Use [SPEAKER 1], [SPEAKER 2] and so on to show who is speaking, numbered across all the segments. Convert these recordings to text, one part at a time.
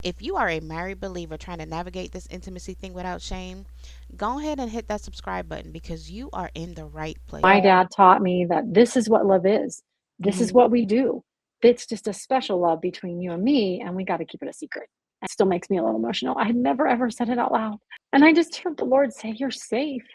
[SPEAKER 1] If you are a married believer trying to navigate this intimacy thing without shame, go ahead and hit that subscribe button because you are in the right
[SPEAKER 2] My
[SPEAKER 1] place.
[SPEAKER 2] dad taught me that this is what love is. This is
[SPEAKER 1] Hmm.
[SPEAKER 2] what we do. It's just a special love between you and me, and we got to keep it a secret. And it still makes me a little emotional. I had never ever said it out loud. And I just heard the Lord say, "You're safe.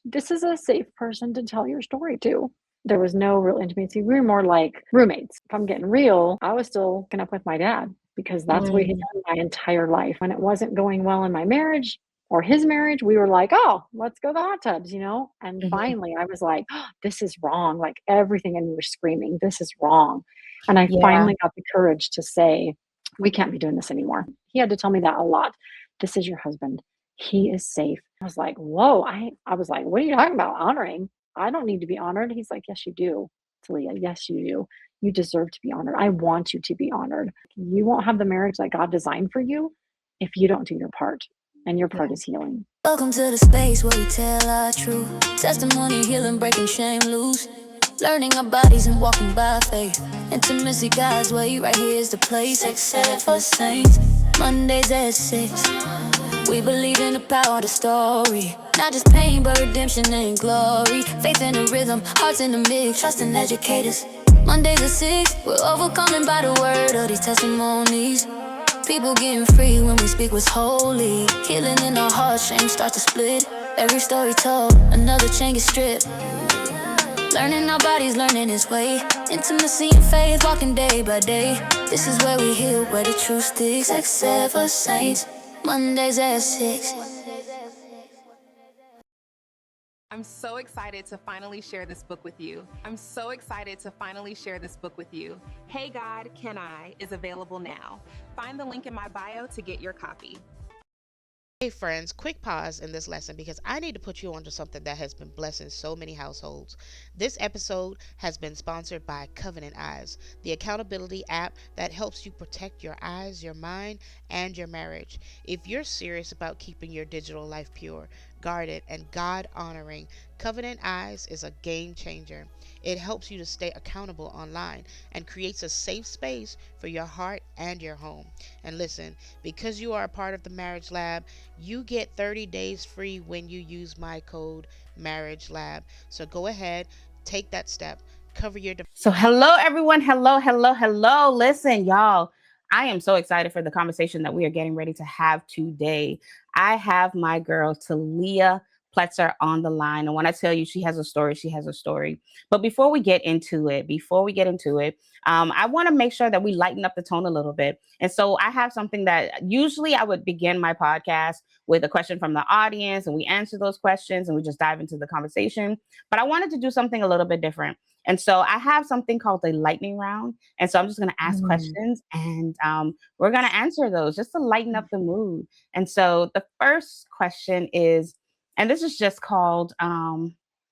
[SPEAKER 2] This is a safe person to tell your story to." There was no real intimacy. We were more like roommates. If I'm getting real, I was still hooking up with my dad because that's what he had
[SPEAKER 1] Mm.
[SPEAKER 2] done my entire life. When it wasn't going well in my marriage or his marriage, we were like, "Oh, let's go to the hot tubs," you know? And
[SPEAKER 1] Hmm.
[SPEAKER 2] finally, I was like, "Oh, this is wrong." Like everything in me was screaming, "This is wrong." And I
[SPEAKER 1] Yeah.
[SPEAKER 2] finally got the courage to say, "We can't be doing this anymore." He had to tell me that a lot. "This is your husband. He is safe." I was like, "Whoa." I was like, "What are you talking about? Honoring? I don't need to be honored." He's like, "Yes, you do, Taleah. Yes, you do. You deserve to be honored. I want you to be honored. You won't have the marriage that God designed for you if you don't do your part, and your part
[SPEAKER 1] Yeah.
[SPEAKER 2] is healing."
[SPEAKER 3] Welcome to the space where we tell our truth. Testimony, healing, breaking shame loose. Learning our bodies and walking by faith. Intimacy God's way, right here is the place. Sex ed for saints. Mondays at 6. We believe in the power of the story. Not just pain, but redemption and glory. Faith in the rhythm, hearts in the mix. Trust in educators. Mondays at 6. We're overcoming by the word of these testimonies. People getting free when we speak what's holy. Healing in our hearts, shame starts to split. Every story told, another chain gets stripped. Learning our bodies, learning His way. Intimacy and faith, walking day by day. This is where we heal, where the truth sticks. Sex-Ed for saints. Mondays at 6.
[SPEAKER 4] I'm so excited to finally share this book with you. Hey God, Can I is available now. Find the link in my bio to get your copy.
[SPEAKER 1] Hey friends, quick pause in this lesson because I need to put you onto something that has been blessing so many households. This episode has been sponsored by Covenant Eyes, the accountability app that helps you protect your eyes, your mind, and your marriage. If you're serious about keeping your digital life pure, guarded, and God honoring, Covenant Eyes is a game changer. It helps you to stay accountable online and creates a safe space for your heart and your home. And listen, because you are a part of the Marriage Lab, you get 30 days free when you use my code Marriage Lab. So go ahead, take that step, cover your. So, hello, everyone. Hello, hello, hello. Listen, y'all, I am so excited for the conversation that we are getting ready to have today. I have my girl, Taleah Pletzer, on the line. And when I tell you she has a story, she has a story. But before we get into it, I want to make sure that we lighten up the tone a little bit. And so I have something that usually I would begin my podcast with a question from the audience, and we answer those questions and we just dive into the conversation. But I wanted to do something a little bit different. And so I have something called the lightning round. And so I'm just going to ask
[SPEAKER 2] Mm.
[SPEAKER 1] questions and we're going to answer those just to lighten up the mood. And so the first question is, and this is just called,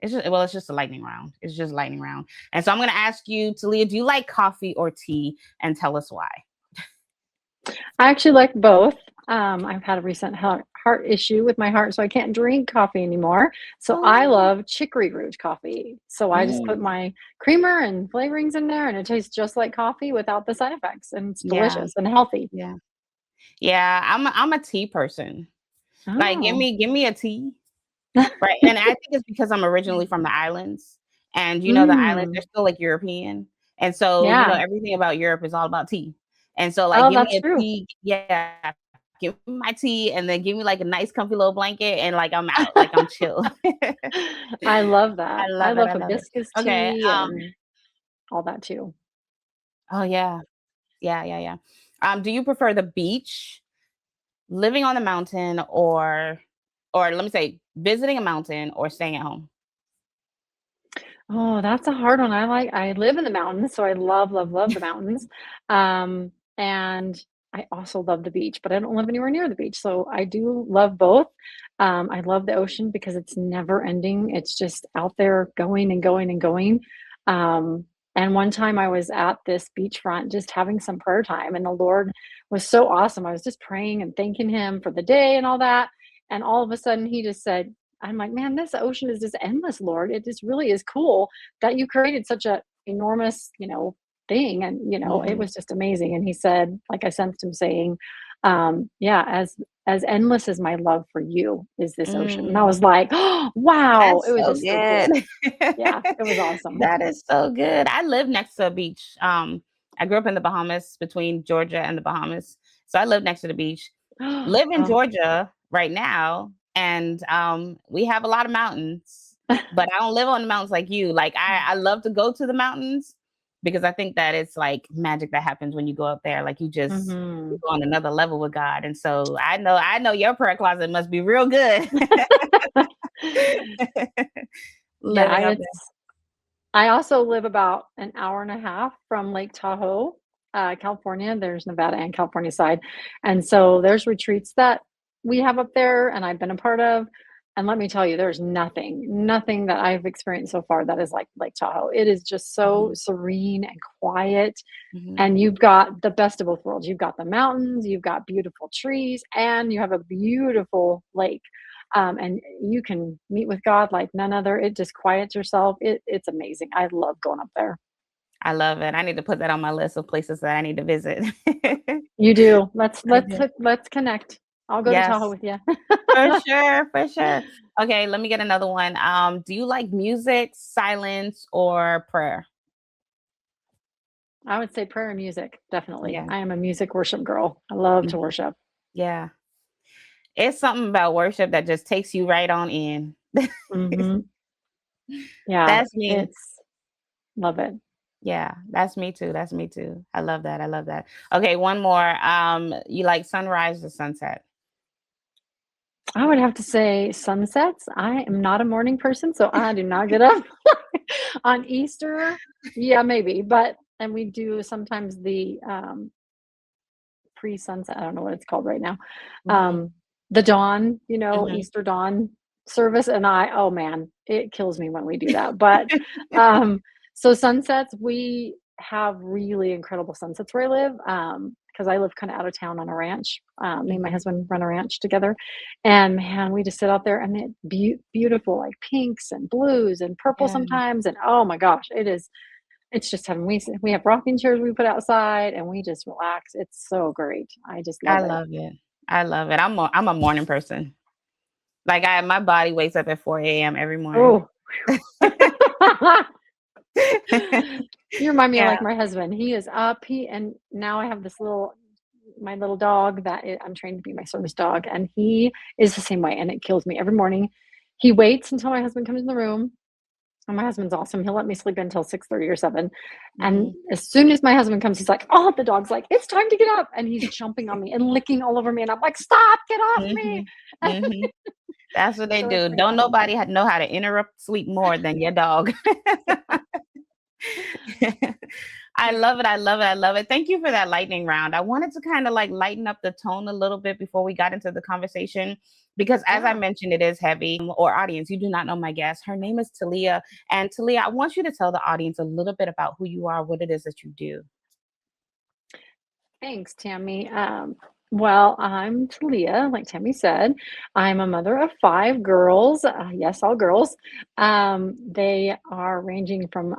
[SPEAKER 1] it's just a lightning round. It's just lightning round. And so I'm going to ask you, Taleah, do you like coffee or tea? And tell us why.
[SPEAKER 2] I actually like both. I've had a recent heart issue with my heart, so I can't drink coffee anymore. So I
[SPEAKER 1] Oh,
[SPEAKER 2] love chicory root coffee. So I just put
[SPEAKER 1] mm,
[SPEAKER 2] my creamer and flavorings in there, and it tastes just like coffee without the side effects, and it's
[SPEAKER 1] yeah,
[SPEAKER 2] delicious and healthy.
[SPEAKER 1] yeah, yeah. I'm a tea person. Like,
[SPEAKER 2] Oh.
[SPEAKER 1] give me a tea, right? And I think it's because I'm originally from the islands, and the islands are
[SPEAKER 2] Mm.
[SPEAKER 1] still like European, and so
[SPEAKER 2] Yeah.
[SPEAKER 1] everything about Europe is all about tea. And so, like,
[SPEAKER 2] Oh,
[SPEAKER 1] give
[SPEAKER 2] that's
[SPEAKER 1] me a
[SPEAKER 2] true.
[SPEAKER 1] tea, yeah, give me my tea, and then give me like a nice, comfy little blanket, and like I'm out, like I'm chill.
[SPEAKER 2] I love
[SPEAKER 1] I
[SPEAKER 2] that. I
[SPEAKER 1] love it.
[SPEAKER 2] love
[SPEAKER 1] I love it.
[SPEAKER 2] hibiscus
[SPEAKER 1] Okay.
[SPEAKER 2] tea and all that too.
[SPEAKER 1] Oh yeah. Yeah. Yeah. Yeah. Do you prefer the beach, living on the mountain, or let me say, visiting a mountain, or staying at home?
[SPEAKER 2] Oh, that's a hard one. I live in the mountains, so I love, love, love the mountains. And I also love the beach, but I don't live anywhere near the beach. So I do love both. I love the ocean because it's never ending. It's just out there going and going and going. Um, and one time I was at this beachfront just having some prayer time, and the Lord was so awesome. I was just praying and thanking Him for the day and all that. And all of a sudden, He just said, I'm like, man, this ocean is just endless, Lord. It just really is cool that you created such a enormous, thing. And, it
[SPEAKER 1] Mhm.
[SPEAKER 2] was just amazing. And he said, like I sensed him saying, Yeah, as endless as my love for you is this ocean. And I was
[SPEAKER 1] Mm,
[SPEAKER 2] like, oh, wow, it
[SPEAKER 1] that's
[SPEAKER 2] was
[SPEAKER 1] so
[SPEAKER 2] just so cool.
[SPEAKER 1] good.
[SPEAKER 2] Yeah, it was awesome.
[SPEAKER 1] That is so good. I live next to a beach. I grew up in the Bahamas, between Georgia and the Bahamas. So I live next to the beach. Live in
[SPEAKER 2] Oh.
[SPEAKER 1] Georgia right now, and we have a lot of mountains, but I don't live on the mountains like you. Like I love to go to the mountains because I think that it's like magic that happens when you go up there. Like you
[SPEAKER 2] Mhm.
[SPEAKER 1] go on another level with God. And so I know your prayer closet must be real good.
[SPEAKER 2] Yeah,
[SPEAKER 1] Living up there.
[SPEAKER 2] I also live about an hour and a half from Lake Tahoe, California. There's Nevada and California side. And so there's retreats that we have up there and I've been a part of. And let me tell you, there's nothing that I've experienced so far that is like Lake Tahoe. It is just so
[SPEAKER 1] Mhm,
[SPEAKER 2] serene and quiet.
[SPEAKER 1] mhm.
[SPEAKER 2] And you've got the best of both worlds. You've got the mountains, you've got beautiful trees, and you have a beautiful lake. And you can meet with God like none other. It just quiets yourself. It's amazing. I love going up there.
[SPEAKER 1] I love it. I need to put that on my list of places that I need to visit.
[SPEAKER 2] You do.
[SPEAKER 1] I do.
[SPEAKER 2] Let's connect. I'll go to Tahoe
[SPEAKER 1] Yes,
[SPEAKER 2] with you.
[SPEAKER 1] for sure, for sure. Okay, let me get another one. Do you like music, silence, or prayer?
[SPEAKER 2] I would say prayer and music, definitely.
[SPEAKER 1] Yeah.
[SPEAKER 2] I am a music worship girl. I love to
[SPEAKER 1] Mhm.
[SPEAKER 2] worship.
[SPEAKER 1] Yeah. It's something about worship that just takes you right on in.
[SPEAKER 2] Hmm. Yeah,
[SPEAKER 1] That's me.
[SPEAKER 2] it's love it.
[SPEAKER 1] Yeah, that's me too. That's me too. I love that. I love that. Okay, one more. You like sunrise or sunset?
[SPEAKER 2] I would have to say sunsets. I am not a morning person, so I do not get up on Easter. Yeah, maybe, but and we do sometimes the pre-sunset. I don't know what it's called right now.
[SPEAKER 1] Mhm,
[SPEAKER 2] Um, the dawn,
[SPEAKER 1] mhm.
[SPEAKER 2] Easter dawn service, and oh man, it kills me when we do that. But um, so sunsets, we have really incredible sunsets where I live. Because I live kind of out of town on a ranch. Me and my
[SPEAKER 1] Mhm.
[SPEAKER 2] husband run a ranch together, and man, we just sit out there and it's beautiful, like pinks and blues and purple
[SPEAKER 1] Yeah,
[SPEAKER 2] sometimes. And oh my gosh, it's just heaven. We have rocking chairs we put outside and we just relax. It's so great. I just
[SPEAKER 1] I
[SPEAKER 2] love it.
[SPEAKER 1] love it. I love it. I'm a morning person. Like my body wakes up at 4 a.m. every morning.
[SPEAKER 2] Oh, you remind me of
[SPEAKER 1] Yeah.
[SPEAKER 2] like my husband. He is up. And now I have this my little dog I'm trained to be my service dog, and he is the same way. And it kills me every morning. He waits until my husband comes in the room. And my husband's awesome. He'll let me sleep until 6:30 or 7. And
[SPEAKER 1] Mhm,
[SPEAKER 2] as soon as my husband comes, he's like, oh, the dog's like, it's time to get up. And he's jumping on me and licking all over me. And I'm like, stop, get off me.
[SPEAKER 1] mhm, mhm. That's what they
[SPEAKER 2] So it's
[SPEAKER 1] do.
[SPEAKER 2] pretty
[SPEAKER 1] Don't
[SPEAKER 2] funny.
[SPEAKER 1] nobody know how to interrupt sleep more than your dog. I love it. I love it. I love it. Thank you for that lightning round. I wanted to kind of like lighten up the tone a little bit before we got into the conversation because, as I
[SPEAKER 2] Yeah.
[SPEAKER 1] mentioned, it is heavy. Or audience, you do not know my guest. Her name is Taleah, and Taleah, I want you to tell the audience a little bit about who you are, what it is that you do.
[SPEAKER 2] Thanks, Tammy. Well, I'm Talia, like Tammy said. I'm a mother of 5 girls. Yes, all girls. They are ranging from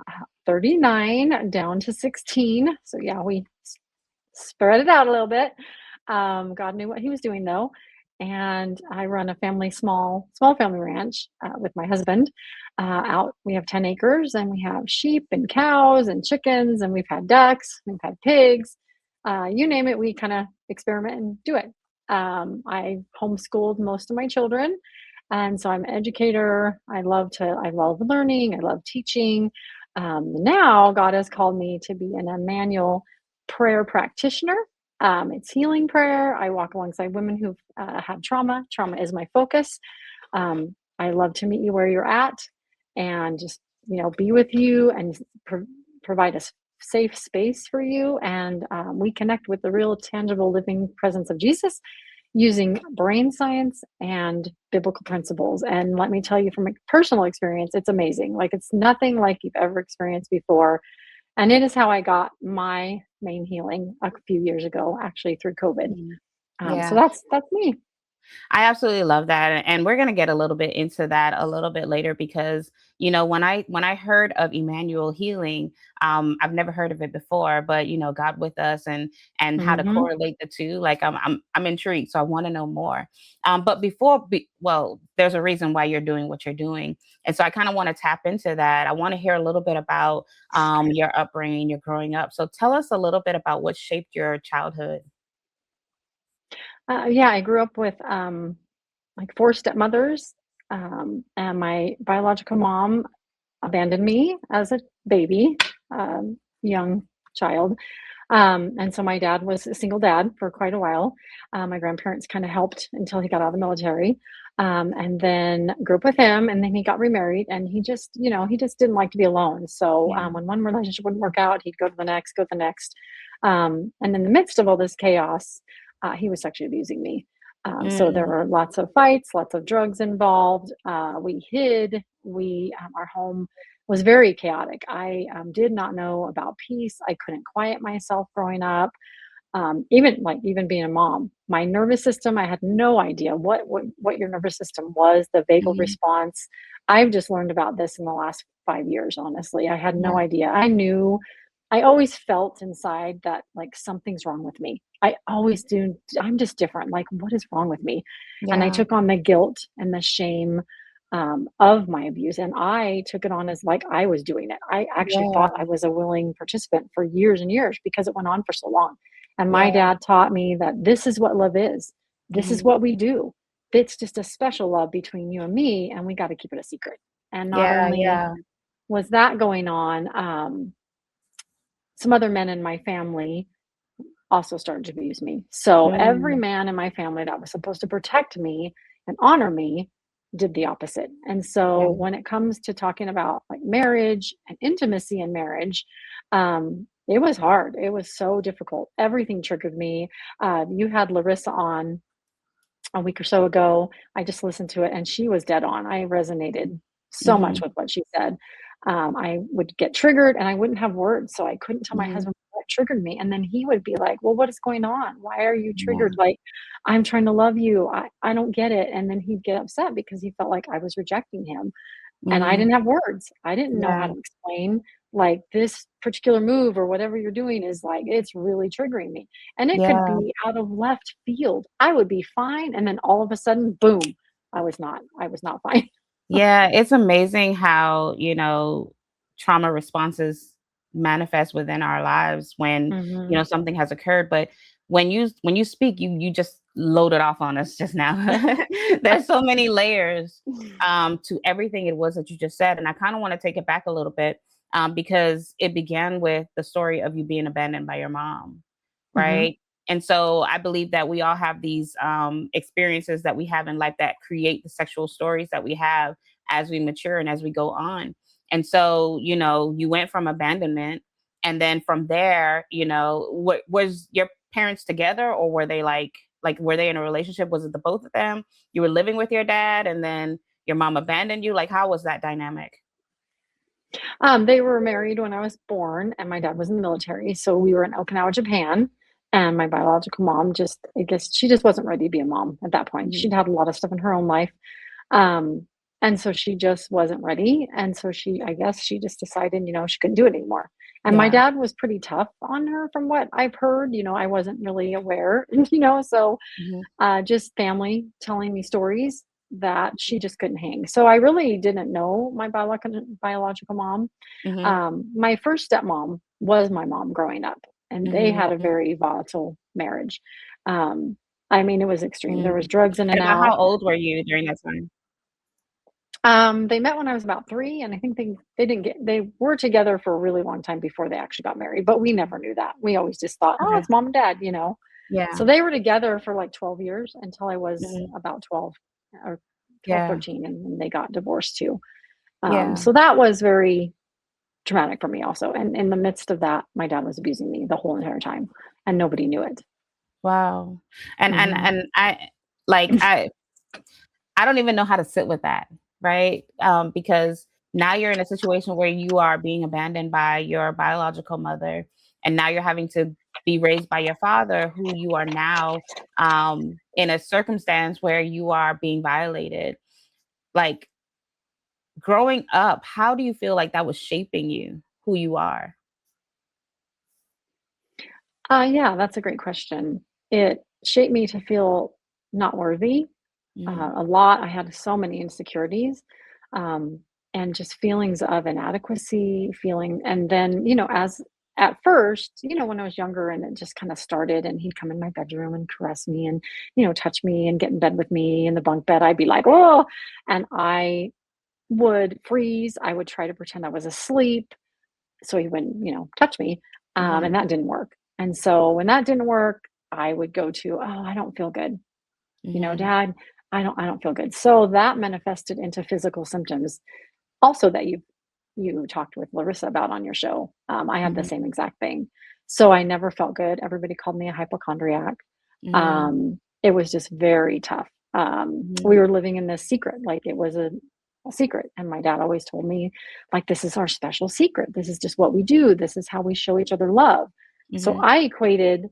[SPEAKER 2] 39 down to 16. So, yeah, we spread it out a little bit. God knew what he was doing, though. And I run a small family ranch with my husband. We have 10 acres and we have sheep and cows and chickens, and we've had ducks, we've had pigs, you name it, we kind of experiment and do it. I homeschooled most of my children. And so I'm an educator. I love learning. I love teaching. Now God has called me to be an Immanuel prayer practitioner. It's healing prayer. I walk alongside women who've had trauma. Trauma is my focus. I love to meet you where you're at and just, be with you and provide a safe space for you. And we connect with the real, tangible, living presence of Jesus using brain science and biblical principles. And let me tell you from a personal experience, it's amazing. Like it's nothing like you've ever experienced before. And it is how I got my main healing a few years ago, actually through COVID.
[SPEAKER 1] Mhm.
[SPEAKER 2] So
[SPEAKER 1] Yeah.
[SPEAKER 2] that's me.
[SPEAKER 1] I absolutely love that. And we're going to get a little bit into that a little bit later because, when I heard of Emmanuel Healing, I've never heard of it before, but God with us and how to
[SPEAKER 2] Mhm.
[SPEAKER 1] correlate the two, like I'm intrigued. So I want to know more. But well, there's a reason why you're doing what you're doing. And so I kind of want to tap into that. I want to hear a little bit about your upbringing, your growing up. So tell us a little bit about what shaped your childhood.
[SPEAKER 2] Yeah, I grew up with, like, 4 stepmothers, and my biological mom abandoned me as a baby, young child. And so my dad was a single dad for quite a while. My grandparents kind of helped until he got out of the military. And then grew up with him, and then he got remarried, and he just didn't like to be alone. So
[SPEAKER 1] Yeah.
[SPEAKER 2] when one relationship wouldn't work out, he'd go to the next, go to the next. And in the midst of all this chaos, he was sexually abusing me. So there
[SPEAKER 1] Mm,
[SPEAKER 2] were lots of fights, lots of drugs involved. We hid. Our home was very chaotic. I did not know about peace. I couldn't quiet myself growing up. Even being a mom, my nervous system, I had no idea what your nervous system was, the vagal
[SPEAKER 1] mhm.
[SPEAKER 2] response. I've just learned about this in the last 5 years, honestly. I had
[SPEAKER 1] Yeah.
[SPEAKER 2] no idea. I always felt inside that like something's wrong with me. I always do. I'm just different. Like, what is wrong with me? And I
[SPEAKER 1] Yeah.
[SPEAKER 2] took on the guilt and the shame of my abuse. And I took it on as like I was doing it. I actually
[SPEAKER 1] Yeah.
[SPEAKER 2] thought I was a willing participant for years and years because it went on for so long. And my
[SPEAKER 1] Yeah.
[SPEAKER 2] dad taught me that this is what love is. This is
[SPEAKER 1] Mhm.
[SPEAKER 2] what we do. It's just a special love between you and me, and we got to keep it a secret. And not
[SPEAKER 1] Yeah,
[SPEAKER 2] only
[SPEAKER 1] yeah.
[SPEAKER 2] was that going on, some other men in my family also started to abuse me. So every
[SPEAKER 1] Mm,
[SPEAKER 2] man in my family that was supposed to protect me and honor me did the opposite. And
[SPEAKER 1] yeah.
[SPEAKER 2] so when it comes to talking about like marriage and intimacy in marriage, it was hard. It was so difficult. Everything triggered me. You had Larissa on a week or so ago. I just listened to it and she was dead on. I resonated so much
[SPEAKER 1] Mhm.
[SPEAKER 2] with what she said. I would get triggered and I wouldn't have words. So I couldn't tell my
[SPEAKER 1] Mhm.
[SPEAKER 2] husband what triggered me. And then he would be like, well, what is going on? Why are you
[SPEAKER 1] Yeah.
[SPEAKER 2] triggered? Like, I'm trying to love you. I don't get it. And then he'd get upset because he felt like I was rejecting him. And I
[SPEAKER 1] Mhm.
[SPEAKER 2] didn't have words. I didn't know how
[SPEAKER 1] Yeah.
[SPEAKER 2] to explain, like, this particular move or whatever you're doing is, like, it's really triggering me. And it could
[SPEAKER 1] Yeah.
[SPEAKER 2] be out of left field. I would be fine, and then all of a sudden, boom, I was not fine.
[SPEAKER 1] Yeah, it's amazing how, trauma responses manifest within our lives when,
[SPEAKER 2] Mhm.
[SPEAKER 1] something has occurred. But when you speak, you just loaded off on us just now. There's so many layers to everything it was that you just said. And I kind of want to take it back a little bit because it began with the story of you being abandoned by your mom,
[SPEAKER 2] Mhm.
[SPEAKER 1] right? And so I believe that we all have these experiences that we have in life that create the sexual stories that we have as we mature and as we go on. And so, you went from abandonment, and then from there, what was your parents together, or were they like were they in a relationship? Was it the both of them? You were living with your dad, and then your mom abandoned you. Like, how was that dynamic?
[SPEAKER 2] They were married when I was born, and my dad was in the military, so we were in Okinawa, Japan, and my biological mom I guess she just wasn't ready to be a mom at that point.
[SPEAKER 1] Mhm.
[SPEAKER 2] She'd had a lot of stuff in her own life. Um, and so she just wasn't ready. And so I guess she just decided, she couldn't do it anymore. And my
[SPEAKER 1] Yeah.
[SPEAKER 2] dad was pretty tough on her from what I've heard. I wasn't really aware, so
[SPEAKER 1] Hmm.
[SPEAKER 2] just family telling me stories that she just couldn't hang. So I really didn't know my biological mom.
[SPEAKER 1] Hmm.
[SPEAKER 2] My first stepmom was my mom growing up, and they
[SPEAKER 1] Hmm.
[SPEAKER 2] had a very volatile marriage. Um, I mean, it was extreme. There
[SPEAKER 1] Mm.
[SPEAKER 2] was drugs in
[SPEAKER 1] And
[SPEAKER 2] and
[SPEAKER 1] about how
[SPEAKER 2] out.
[SPEAKER 1] old were you during that time?
[SPEAKER 2] They met when I was about 3, and I think they were together for a really long time before they actually got married, but we never knew that. We always just thought, "Oh,
[SPEAKER 1] Okay.
[SPEAKER 2] it's mom and dad."
[SPEAKER 1] Yeah.
[SPEAKER 2] So they were together for, like, 12 years until I was
[SPEAKER 1] Mhm.
[SPEAKER 2] about 12 or 12,
[SPEAKER 1] Yeah.
[SPEAKER 2] 13, and then they got divorced too.
[SPEAKER 1] Yeah.
[SPEAKER 2] So that was very traumatic for me also, and in the midst of that, my dad was abusing me the whole entire time, and nobody knew it.
[SPEAKER 1] Wow. And and
[SPEAKER 2] Mhm.
[SPEAKER 1] and I like I don't even know how to sit with that, right? Because now you're in a situation where you are being abandoned by your biological mother, and now you're having to
[SPEAKER 5] be raised by your father, who you are now, in a circumstance where you are being violated. Like, growing up, how do you feel like that was shaping you, who you are?
[SPEAKER 2] Yeah, that's a great question. It shaped me to feel not worthy
[SPEAKER 5] Mhm,
[SPEAKER 2] a lot. I had so many insecurities, um, and just feelings of inadequacy, feeling, and then, as at first, when I was younger and it just kind of started, and he'd come in my bedroom and caress me and, touch me and get in bed with me in the bunk bed, I'd be like, oh, and I would freeze. I would try to pretend I was asleep so he wouldn't, touch me. And
[SPEAKER 5] mhm,
[SPEAKER 2] that didn't work. And so when that didn't work, I would go to, oh, I don't feel good.
[SPEAKER 5] mhm,
[SPEAKER 2] Dad, I don't feel good. So that manifested into physical symptoms also that you talked with Larissa about on your show. I had the
[SPEAKER 5] mhm,
[SPEAKER 2] same exact thing. So I never felt good. Everybody called me a hypochondriac.
[SPEAKER 5] mhm,
[SPEAKER 2] It was just very tough. We
[SPEAKER 5] mhm,
[SPEAKER 2] were living in this secret, like it was a secret. And my dad always told me, like, this is our special secret. This is just what we do. This is how we show each other love. So
[SPEAKER 5] mhm.
[SPEAKER 2] I equated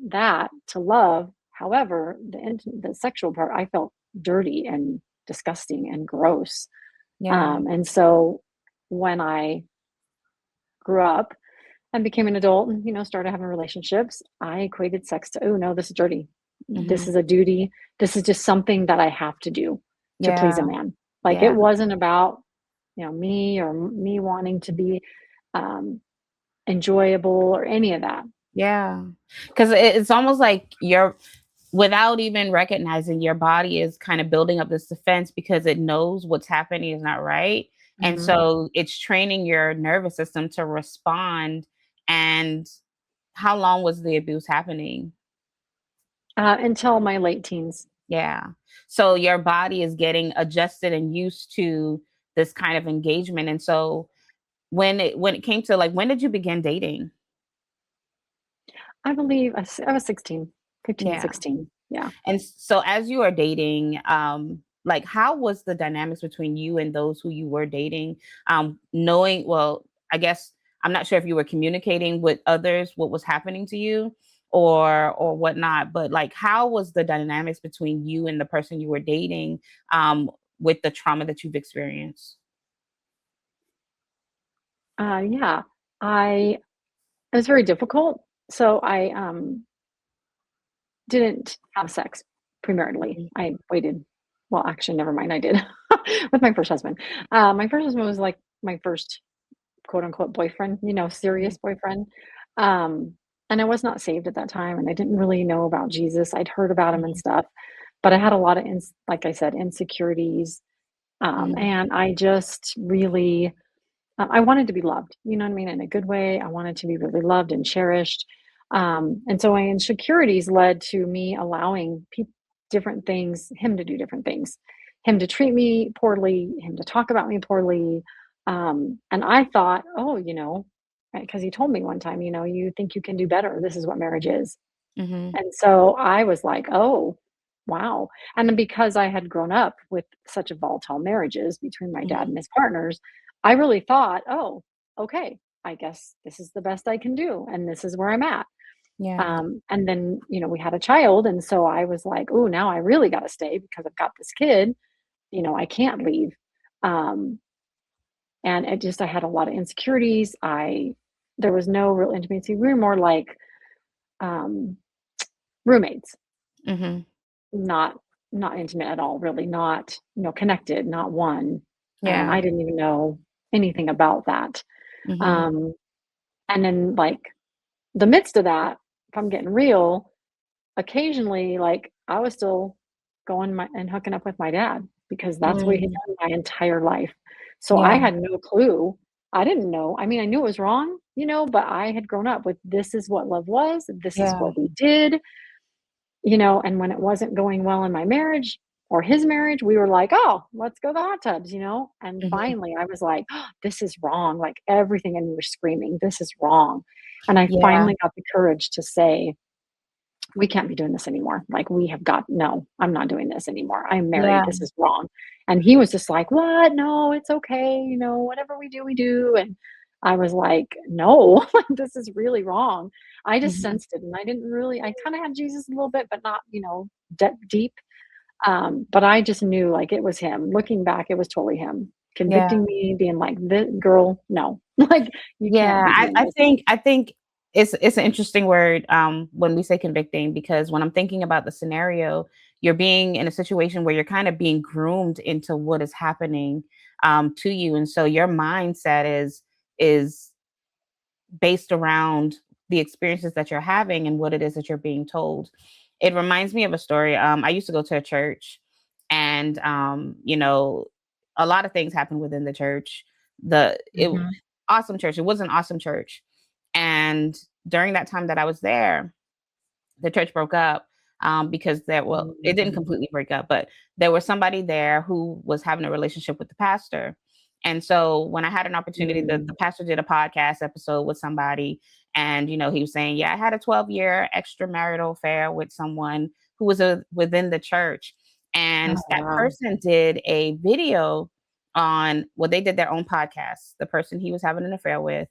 [SPEAKER 2] that to love. However, the sexual part, I felt dirty and disgusting and gross.
[SPEAKER 5] Yeah.
[SPEAKER 2] And so when I grew up and became an adult and, started having relationships, I equated sex to, oh, no, this is dirty. This
[SPEAKER 5] Mhm.
[SPEAKER 2] is a duty. This is just something that I have to do to please a
[SPEAKER 5] Yeah.
[SPEAKER 2] man. Like it
[SPEAKER 5] Yeah.
[SPEAKER 2] wasn't about, me or me wanting to be um, enjoyable or any of that.
[SPEAKER 5] Yeah. 'Cause it's almost like you're, without even recognizing, your body is kind of building up this defense because it knows what's happening is not right. And
[SPEAKER 2] Mhm.
[SPEAKER 5] so it's training your nervous system to respond. And how long was the abuse happening?
[SPEAKER 2] Until my late teens.
[SPEAKER 5] Yeah. So your body is getting adjusted and used to this kind of engagement. And so when it came to, like, when did you begin dating?
[SPEAKER 2] I believe I was 16, 15,
[SPEAKER 5] Yeah.
[SPEAKER 2] 16. Yeah.
[SPEAKER 5] And so as you are dating, like, how was the dynamics between you and those who you were dating? Knowing, well, I guess I'm not sure if you were communicating with others what was happening to you or whatnot, but like, how was the dynamics between you and the person you were dating, with the trauma that you've experienced?
[SPEAKER 2] Yeah. I It was very difficult. So I didn't have sex premarital.
[SPEAKER 5] Mhm,
[SPEAKER 2] I waited. Well, actually, never mind. I did with my first husband. My first husband was like my first quote unquote boyfriend,
[SPEAKER 5] mhm,
[SPEAKER 2] serious boyfriend. Um, and I was not saved at that time, and I didn't really know about Jesus. I'd heard about him and
[SPEAKER 5] mhm,
[SPEAKER 2] stuff, but I had a lot of, like I said, insecurities.
[SPEAKER 5] mhm,
[SPEAKER 2] And I just really I wanted to be loved, you know what I mean, in a good way. I wanted to be really loved and cherished. And so my insecurities led to me allowing different things, him to do different things, him to treat me poorly, him to talk about me poorly. And I thought, oh, because he told me one time, you think you can do better. This is what marriage is.
[SPEAKER 5] mhm,
[SPEAKER 2] And so I was like, "Oh, wow." And then because I had grown up with such volatile marriages between my dad
[SPEAKER 5] mhm.
[SPEAKER 2] and his partners, I really thought, "Oh, okay, I guess this is the best I can do, and this is where I'm at."
[SPEAKER 5] Yeah.
[SPEAKER 2] And then, we had a child, and so I was like, "Oh, now I really gotta stay because I've got this kid, I can't leave." Um, and I had a lot of insecurities. There was no real intimacy. We were more like, um, roommates.
[SPEAKER 5] Mhm.
[SPEAKER 2] Not not intimate at all, really not, connected, not one, and
[SPEAKER 5] Yeah.
[SPEAKER 2] I didn't even know anything about that.
[SPEAKER 5] Mhm.
[SPEAKER 2] Um, and then, like, the midst of that, if I'm getting real, occasionally, like, I was still going my and hooking up with my dad because that's what he'd
[SPEAKER 5] Mm.
[SPEAKER 2] done my entire life. So I
[SPEAKER 5] Yeah.
[SPEAKER 2] had no clue. I didn't know. I mean, I knew it was wrong, but I had grown up with this is what love was, this is
[SPEAKER 5] Yeah.
[SPEAKER 2] what we did. And when it wasn't going well in my marriage or his marriage, we were like, "Oh, let's go to the hot tubs." And
[SPEAKER 5] Mhm.
[SPEAKER 2] finally I was like, "Oh, this is wrong." Like everything in me was screaming, "This is wrong." And I
[SPEAKER 5] Yeah.
[SPEAKER 2] finally got the courage to say, "We can't be doing this anymore. Like we have got no, I'm not doing this anymore. I'm married.
[SPEAKER 5] Yeah.
[SPEAKER 2] This is wrong." And he was just like, "What? No, it's okay. Whatever we do, we do." And I was like, no, like, this is really wrong. I just
[SPEAKER 5] Mhm.
[SPEAKER 2] sensed it, and I didn't really, I kind of had Jesus a little bit, but not, deep. But I just knew like it was him. Looking back, it was totally him
[SPEAKER 5] Yeah.
[SPEAKER 2] convicting me, being like, "This girl, no, like you can't
[SPEAKER 5] Yeah,
[SPEAKER 2] be doing this."
[SPEAKER 5] I think it's an interesting word when we say convicting, because when I'm thinking about the scenario, you're being in a situation where you're kind of being groomed into what is happening to you, and so your mindset is based around the experiences that you're having and what it is that you're being told. It reminds me of a story. I used to go to a church, and a lot of things happened within the church. It
[SPEAKER 2] Mhm.
[SPEAKER 5] awesome church. It was an awesome church, and during that time that I was there, the church broke up because it didn't
[SPEAKER 2] Mm.
[SPEAKER 5] completely break up, but there was somebody there who was having a relationship with the pastor. And so when I had an opportunity, the
[SPEAKER 2] Mm.
[SPEAKER 5] pastor did a podcast episode with somebody, and he was saying, "Yeah, I had a 12-year extramarital affair with someone who was within the church," and
[SPEAKER 2] Oh,
[SPEAKER 5] that
[SPEAKER 2] wow.
[SPEAKER 5] person did a video on they did their own podcast. The person he was having an affair with,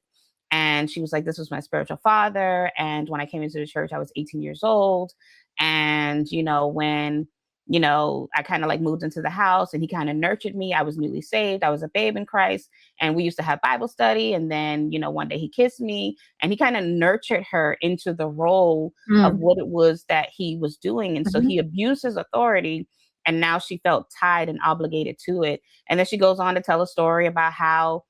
[SPEAKER 5] and she was like, "This was my spiritual father. And when I came into the church, I was 18 years old. And, when, I kind of like moved into the house and he kind of nurtured me. I was newly saved. I was a babe in Christ. And we used to have Bible study. And then, one day he kissed me and he kind of nurtured her into the role of
[SPEAKER 2] Mm.
[SPEAKER 5] what it was that he was doing. And so
[SPEAKER 2] Mhm.
[SPEAKER 5] he abused his authority. And now she felt tied and obligated to it." And then she goes on to tell a story about how,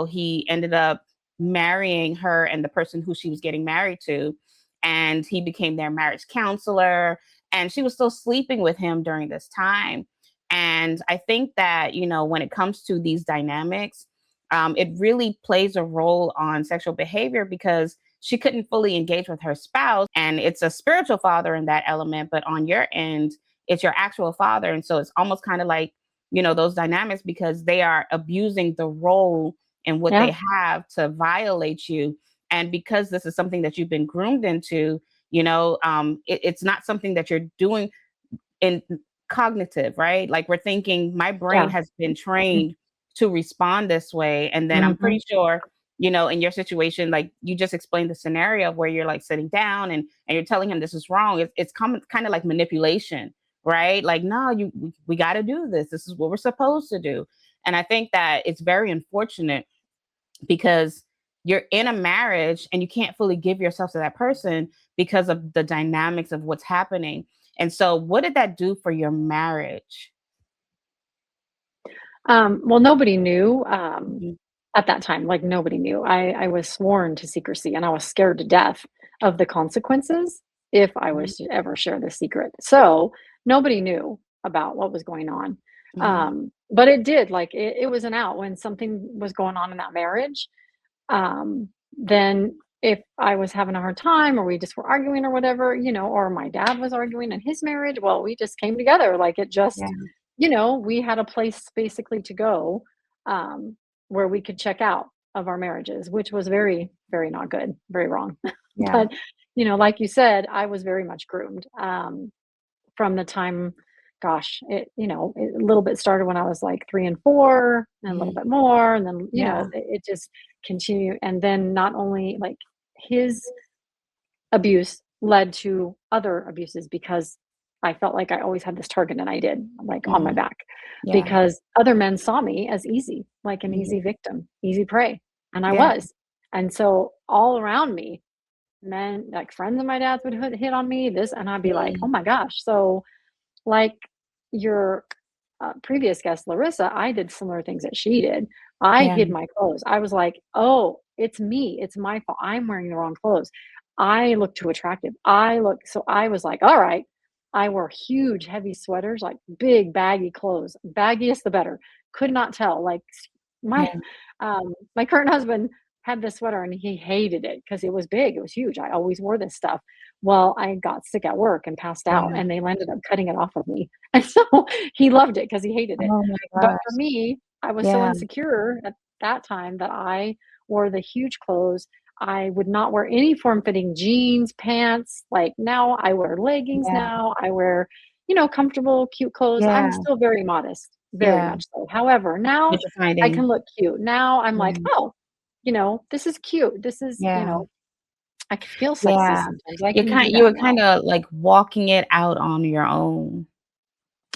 [SPEAKER 5] he ended up marrying her and the person who she was getting married to, and he became their marriage counselor, and she was still sleeping with him during this time. And I think that when it comes to these dynamics, it really plays a role on sexual behavior, because she couldn't fully engage with her spouse, and it's a spiritual father in that element, but on your end it's your actual father. And so it's almost kind of like those dynamics, because they are abusing the role and what
[SPEAKER 2] Yeah.
[SPEAKER 5] they have to violate you. And because this is something that you've been groomed into, it's not something that you're doing in cognitive, right? Like we're thinking, my brain
[SPEAKER 2] Yeah.
[SPEAKER 5] has been trained to respond this way. And then I'm
[SPEAKER 2] Mhm.
[SPEAKER 5] pretty sure, in your situation, like you just explained the scenario where you're like sitting down and you're telling him this is wrong. It's kind of like manipulation, right? Like, no, we got to do this. This is what we're supposed to do. And I think that it's very unfortunate, because you're in a marriage and you can't fully give yourself to that person because of the dynamics of what's happening. And so, what did that do for your marriage?
[SPEAKER 2] Well, nobody knew,
[SPEAKER 5] Mhm.
[SPEAKER 2] at that time, like, nobody knew. I was sworn to secrecy, and I was scared to death of the consequences if I
[SPEAKER 5] Mhm.
[SPEAKER 2] was to ever share the secret. So, nobody knew about what was going on.
[SPEAKER 5] Mhm.
[SPEAKER 2] But it did, like, it was an out when something was going on in that marriage. Then if I was having a hard time or we just were arguing or whatever, or my dad was arguing in his marriage, well, we just came together. Like it
[SPEAKER 5] Yeah.
[SPEAKER 2] just, we had a place basically to go, um, where we could check out of our marriages, which was very, very not good, very wrong.
[SPEAKER 5] Yeah.
[SPEAKER 2] But, like you said, I was very much groomed. From the time, gosh, a little bit started when I was like 3 and 4, and a little
[SPEAKER 5] Mhm.
[SPEAKER 2] bit more, and then,
[SPEAKER 5] Yeah.
[SPEAKER 2] it just continued, and then not only, like, his abuse led to other abuses because I felt like I always had this target, and I did, like, on my
[SPEAKER 5] Mhm.
[SPEAKER 2] back,
[SPEAKER 5] Yeah.
[SPEAKER 2] because other men saw me as easy, like an
[SPEAKER 5] Mhm.
[SPEAKER 2] easy victim, easy prey, and I
[SPEAKER 5] Yeah.
[SPEAKER 2] was. And so all around me, men, like friends of my dad's would hit on me, this, and I'd be like, "Oh
[SPEAKER 5] Mhm.
[SPEAKER 2] my gosh." So like your previous guest, Larissa, I did similar things that she did. I
[SPEAKER 5] Yeah.
[SPEAKER 2] hid my clothes. I was like, oh, it's me. It's my fault. I'm wearing the wrong clothes. I look too attractive. So I was like, all right. I wore huge, heavy sweaters, like big, baggy clothes. Baggiest, the better. Could not tell. Like my,
[SPEAKER 5] Yeah.
[SPEAKER 2] my current husband had this sweater and he hated it because it was big. It was huge. I always wore this stuff. Well, I got sick at work and passed out,
[SPEAKER 5] Yeah.
[SPEAKER 2] and they ended up cutting it off of me. And so he loved it because he hated it.
[SPEAKER 5] Oh my
[SPEAKER 2] But for
[SPEAKER 5] gosh.
[SPEAKER 2] me, I was so
[SPEAKER 5] Yeah.
[SPEAKER 2] insecure at that time that I wore the huge clothes. I would not wear any form fitting jeans, pants. Like now, I wear leggings
[SPEAKER 5] Yeah.
[SPEAKER 2] now. I wear, comfortable, cute clothes. I'm
[SPEAKER 5] Yeah.
[SPEAKER 2] still very modest, very
[SPEAKER 5] Yeah.
[SPEAKER 2] much so. However, now
[SPEAKER 5] What you're
[SPEAKER 2] I can
[SPEAKER 5] finding.
[SPEAKER 2] look cute. Now I'm like,
[SPEAKER 5] Yeah.
[SPEAKER 2] oh. this is cute. This is,
[SPEAKER 5] Yeah.
[SPEAKER 2] I can feel sexy
[SPEAKER 5] Yeah.
[SPEAKER 2] sometimes. I can do
[SPEAKER 5] You
[SPEAKER 2] that
[SPEAKER 5] were
[SPEAKER 2] now.
[SPEAKER 5] kinda, like, walking it out on your own.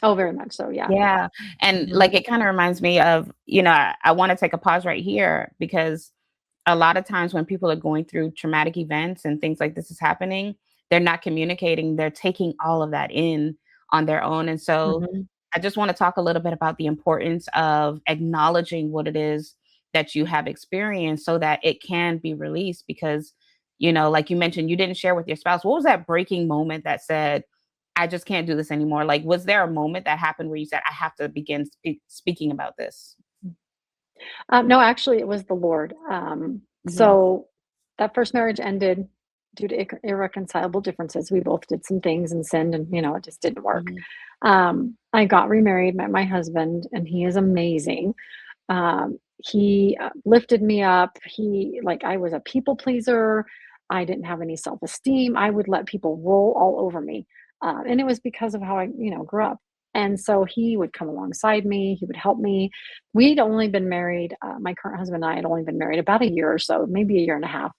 [SPEAKER 2] Oh, very much so. Yeah.
[SPEAKER 5] Yeah, and,
[SPEAKER 2] Mhm.
[SPEAKER 5] like, it kinda reminds me of, I wanna take a pause right here because a lot of times when people are going through traumatic events and things like this is happening, they're not communicating, they're taking all of that in on their own, and so
[SPEAKER 2] Mhm.
[SPEAKER 5] I just wanna talk a little bit about the importance of acknowledging what it is that you have experienced so that it can be released because, like you mentioned, you didn't share with your spouse. What was that breaking moment that said, "I just can't do this anymore"? Like, was there a moment that happened where you said, "I have to begin speaking about this"?
[SPEAKER 2] No, actually, it was the Lord.
[SPEAKER 5] Mhm,
[SPEAKER 2] So that first marriage ended due to irreconcilable differences. We both did some things and sinned, and it just didn't work.
[SPEAKER 5] mhm,
[SPEAKER 2] I got remarried, met my husband, and he is amazing. He lifted me up. I was a people pleaser. I didn't have any self esteem. I would let people roll all over me. And it was because of how I, grew up. And so he would come alongside me. He would help me. We'd only been married, my current husband and I had only been married about a year or so, maybe a year and a half.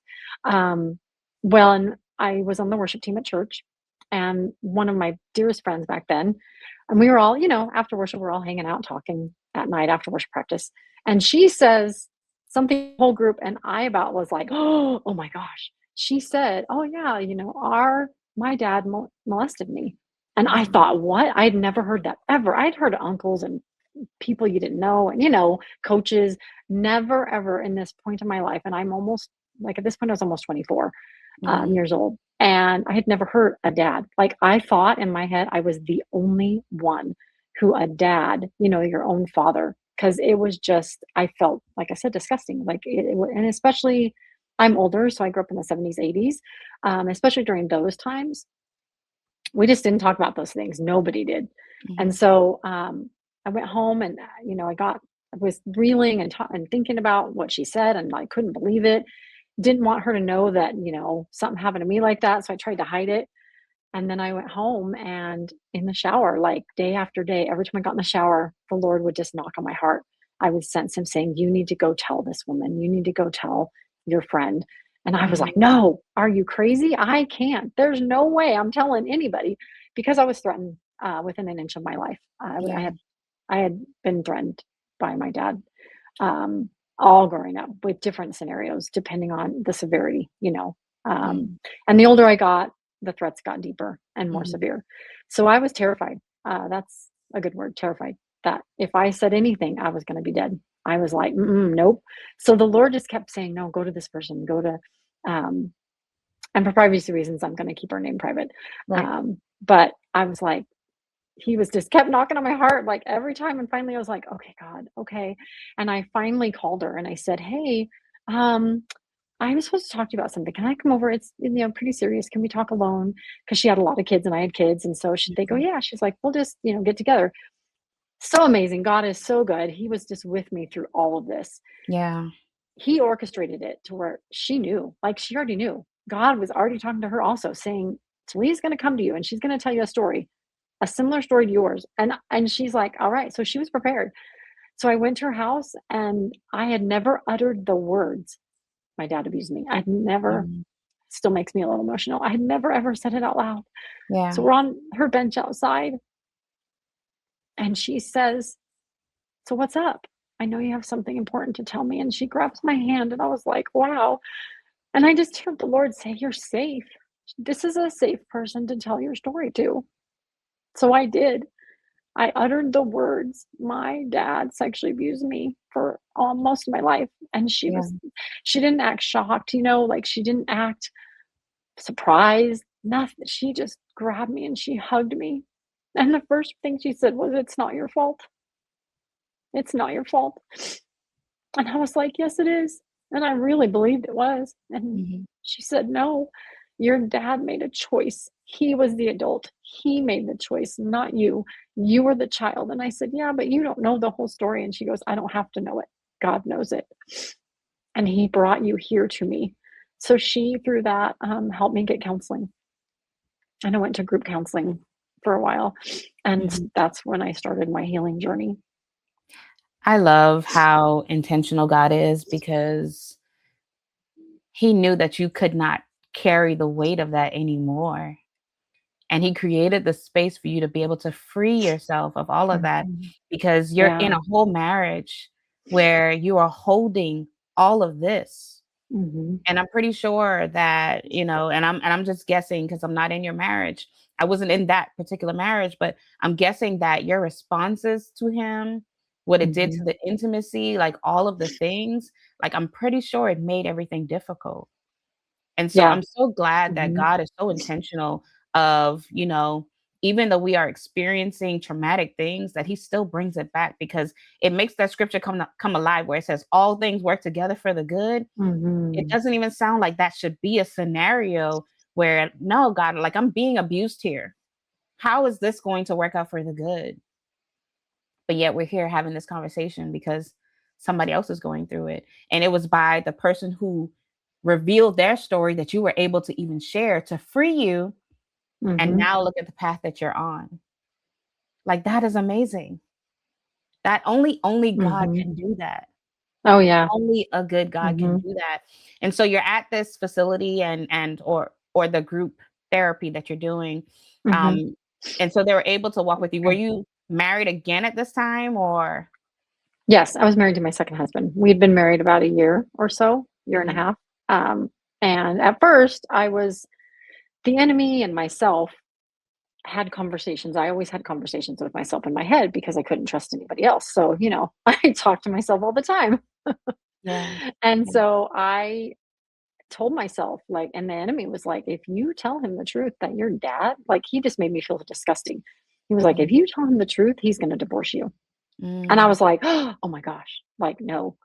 [SPEAKER 2] Um, and I was on the worship team at church. And one of my dearest friends back then, and we were all, after worship, we're all hanging out talking at night after worship practice. And she says something to the whole group, and I about was like, oh my gosh. She said, "Oh yeah, our my dad molested me." And I
[SPEAKER 5] mhm,
[SPEAKER 2] thought, what? I'd never heard that ever. I'd heard of uncles and people you didn't know, and coaches. Never ever in this point in my life, and I'm almost like at this point I was almost 24
[SPEAKER 5] mhm,
[SPEAKER 2] years old, and I had never heard a dad. Like I thought in my head I was the only one who a dad, your own father, because it was just I felt like I said disgusting. Like and especially I'm older, so I grew up in the 70s, 80s, especially during those times we just didn't talk about those things. Nobody did. And
[SPEAKER 5] mhm,
[SPEAKER 2] so I went home and, I was reeling and, and thinking about what she said and I couldn't believe it. Didn't want her to know that, something happened to me like that. So I tried to hide it. And then I went home and in the shower, like day after day, every time I got in the shower, the Lord would just knock on my heart. I would sense him saying, "You need to go tell this woman. You need to go tell your friend." And I was like,
[SPEAKER 5] mhm.
[SPEAKER 2] "No, are you crazy? I can't. There's no way I'm telling anybody," because I was threatened within an inch of my life.
[SPEAKER 5] Yeah.
[SPEAKER 2] I had been threatened by my dad um, all growing up with different scenarios depending on the severity,
[SPEAKER 5] Mhm,
[SPEAKER 2] and the older I got, the threats got deeper and more
[SPEAKER 5] mhm.
[SPEAKER 2] severe. So I was terrified. That's a good word, terrified, that if I said anything, I was going to be dead. I was like, "Mm-mm, nope." So the Lord just kept saying, "No, go to this person, go to," um, and for privacy reasons, I'm going to keep her name private.
[SPEAKER 5] Right.
[SPEAKER 2] But I was like, he was just kept knocking on my heart like every time. And finally I was like, "Okay, God, okay." And I finally called her and I said, "Hey, um, I'm supposed to talk to you about something. Can I come over? It's, pretty serious. Can we talk alone?" Because she had a lot of kids and I had kids. And so they go,
[SPEAKER 5] Mhm.
[SPEAKER 2] "Yeah." She's like, "We'll just, get together." So amazing. God is so good. He was just with me through all of this.
[SPEAKER 5] Yeah.
[SPEAKER 2] He orchestrated it to where she knew, like she already knew. God was already talking to her also saying, "Taleah's going to come to you and she's going to tell you a similar story to yours." And she's like, "All right." So she was prepared. So I went to her house and I had never uttered the words, "My dad abused me." I'd never,
[SPEAKER 5] Mhm.
[SPEAKER 2] still makes me a little emotional. I had never ever said it out loud. So
[SPEAKER 5] Yeah.
[SPEAKER 2] we're on her bench outside and she says, "So what's up? I know you have something important to tell me." And she grabs my hand and I was like, wow. And I just heard the Lord say, "You're safe. This is a safe person to tell your story to." So I did. I uttered the words, "My dad sexually abused me for most of my life." And
[SPEAKER 5] Yeah.
[SPEAKER 2] she didn't act shocked, like she didn't act surprised, nothing. She just grabbed me and she hugged me. And the first thing she said was, "It's not your fault. It's not your fault." And I was like, "Yes, it is." And I really believed it was. And
[SPEAKER 5] Mhm.
[SPEAKER 2] she said, "No, your dad made a choice. He was the adult. He made the choice, not you. You were the child." And I said, "Yeah, but you don't know the whole story." And she goes, "I don't have to know it. God knows it. And he brought you here to me." So she, through that, helped me get counseling. And I went to group counseling for a while. And
[SPEAKER 5] Mhm.
[SPEAKER 2] that's when I started my healing journey.
[SPEAKER 5] I love how intentional God is because he knew that you could not carry the weight of that anymore. And he created the space for you to be able to free yourself of all of that,
[SPEAKER 2] Mhm.
[SPEAKER 5] because you're in
[SPEAKER 2] Yeah.
[SPEAKER 5] a whole marriage where you are holding all of this.
[SPEAKER 2] Mhm.
[SPEAKER 5] And I'm pretty sure that, and I'm just guessing because I'm not in your marriage. I wasn't in that particular marriage, but I'm guessing that your responses to him, what it did to
[SPEAKER 2] Mhm.
[SPEAKER 5] the intimacy, like all of the things, like I'm pretty sure it made everything difficult. And so
[SPEAKER 2] Yeah.
[SPEAKER 5] I'm so glad that
[SPEAKER 2] Mhm.
[SPEAKER 5] God is so intentional of, even though we are experiencing traumatic things, that he still brings it back, because it makes that scripture come alive where it says all things work together for the good. It
[SPEAKER 2] Mhm.
[SPEAKER 5] doesn't even sound like that should be a scenario where, no, God, like I'm being abused here. How is this going to work out for the good? But yet we're here having this conversation because somebody else is going through it. And it was by the person who revealed their story that you were able to even share to free you. And
[SPEAKER 2] Mhm.
[SPEAKER 5] now look at the path that you're on. Like that is amazing. That only God
[SPEAKER 2] Mhm.
[SPEAKER 5] can do that.
[SPEAKER 2] Oh, yeah.
[SPEAKER 5] Only a good God can
[SPEAKER 2] Mhm.
[SPEAKER 5] do that. And so you're at this facility or the group therapy that you're doing.
[SPEAKER 2] Mhm.
[SPEAKER 5] Um, and so they were able to walk with you. Were you married again at this time, or?
[SPEAKER 2] Yes, I was married to my second husband. We'd been married about a year or so, year and a
[SPEAKER 5] Mhm,
[SPEAKER 2] half. Um, and at first, I was the enemy and myself had conversations. I always had conversations with myself in my head because I couldn't trust anybody else. So, I talked to myself all the time.
[SPEAKER 5] yeah,
[SPEAKER 2] And
[SPEAKER 5] yeah,
[SPEAKER 2] so I told myself, like, and the enemy was like, if you tell him the truth that your dad, like, he just made me feel disgusting. He was like, if
[SPEAKER 5] mhm,
[SPEAKER 2] you tell him the truth, he's going to divorce you. And I
[SPEAKER 5] mm,
[SPEAKER 2] was like, oh my gosh, like, no.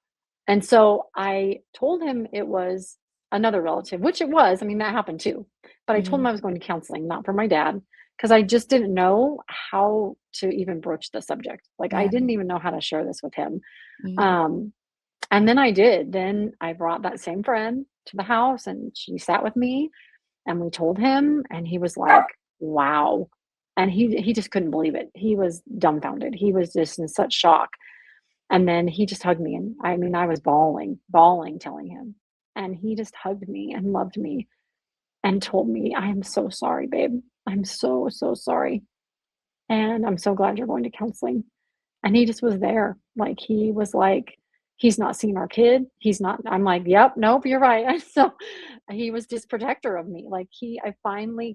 [SPEAKER 2] And so I told him it was another relative, which it was. I mean, that happened too. But I told him
[SPEAKER 5] mhm,
[SPEAKER 2] I was going to counseling, not for my dad, because I just didn't know how to even broach the subject. Like, I
[SPEAKER 5] yeah,
[SPEAKER 2] didn't even know how to share this with him.
[SPEAKER 5] mhm,
[SPEAKER 2] Um, and then I did. Then I brought that same friend to the house and she sat with me and we told him and he was like, wow. And he just couldn't believe it. He was dumbfounded. He was just in such shock. And then he just hugged me, and I mean, I was bawling, bawling, telling him. And he just hugged me and loved me and told me, "I am so sorry, babe. I'm so, so sorry. And I'm so glad you're going to counseling." And he just was there. Like, he was like, "He's not seen our kid. He's not." I'm like, "Yep, nope, you're right." And so he was just protector of me. Like,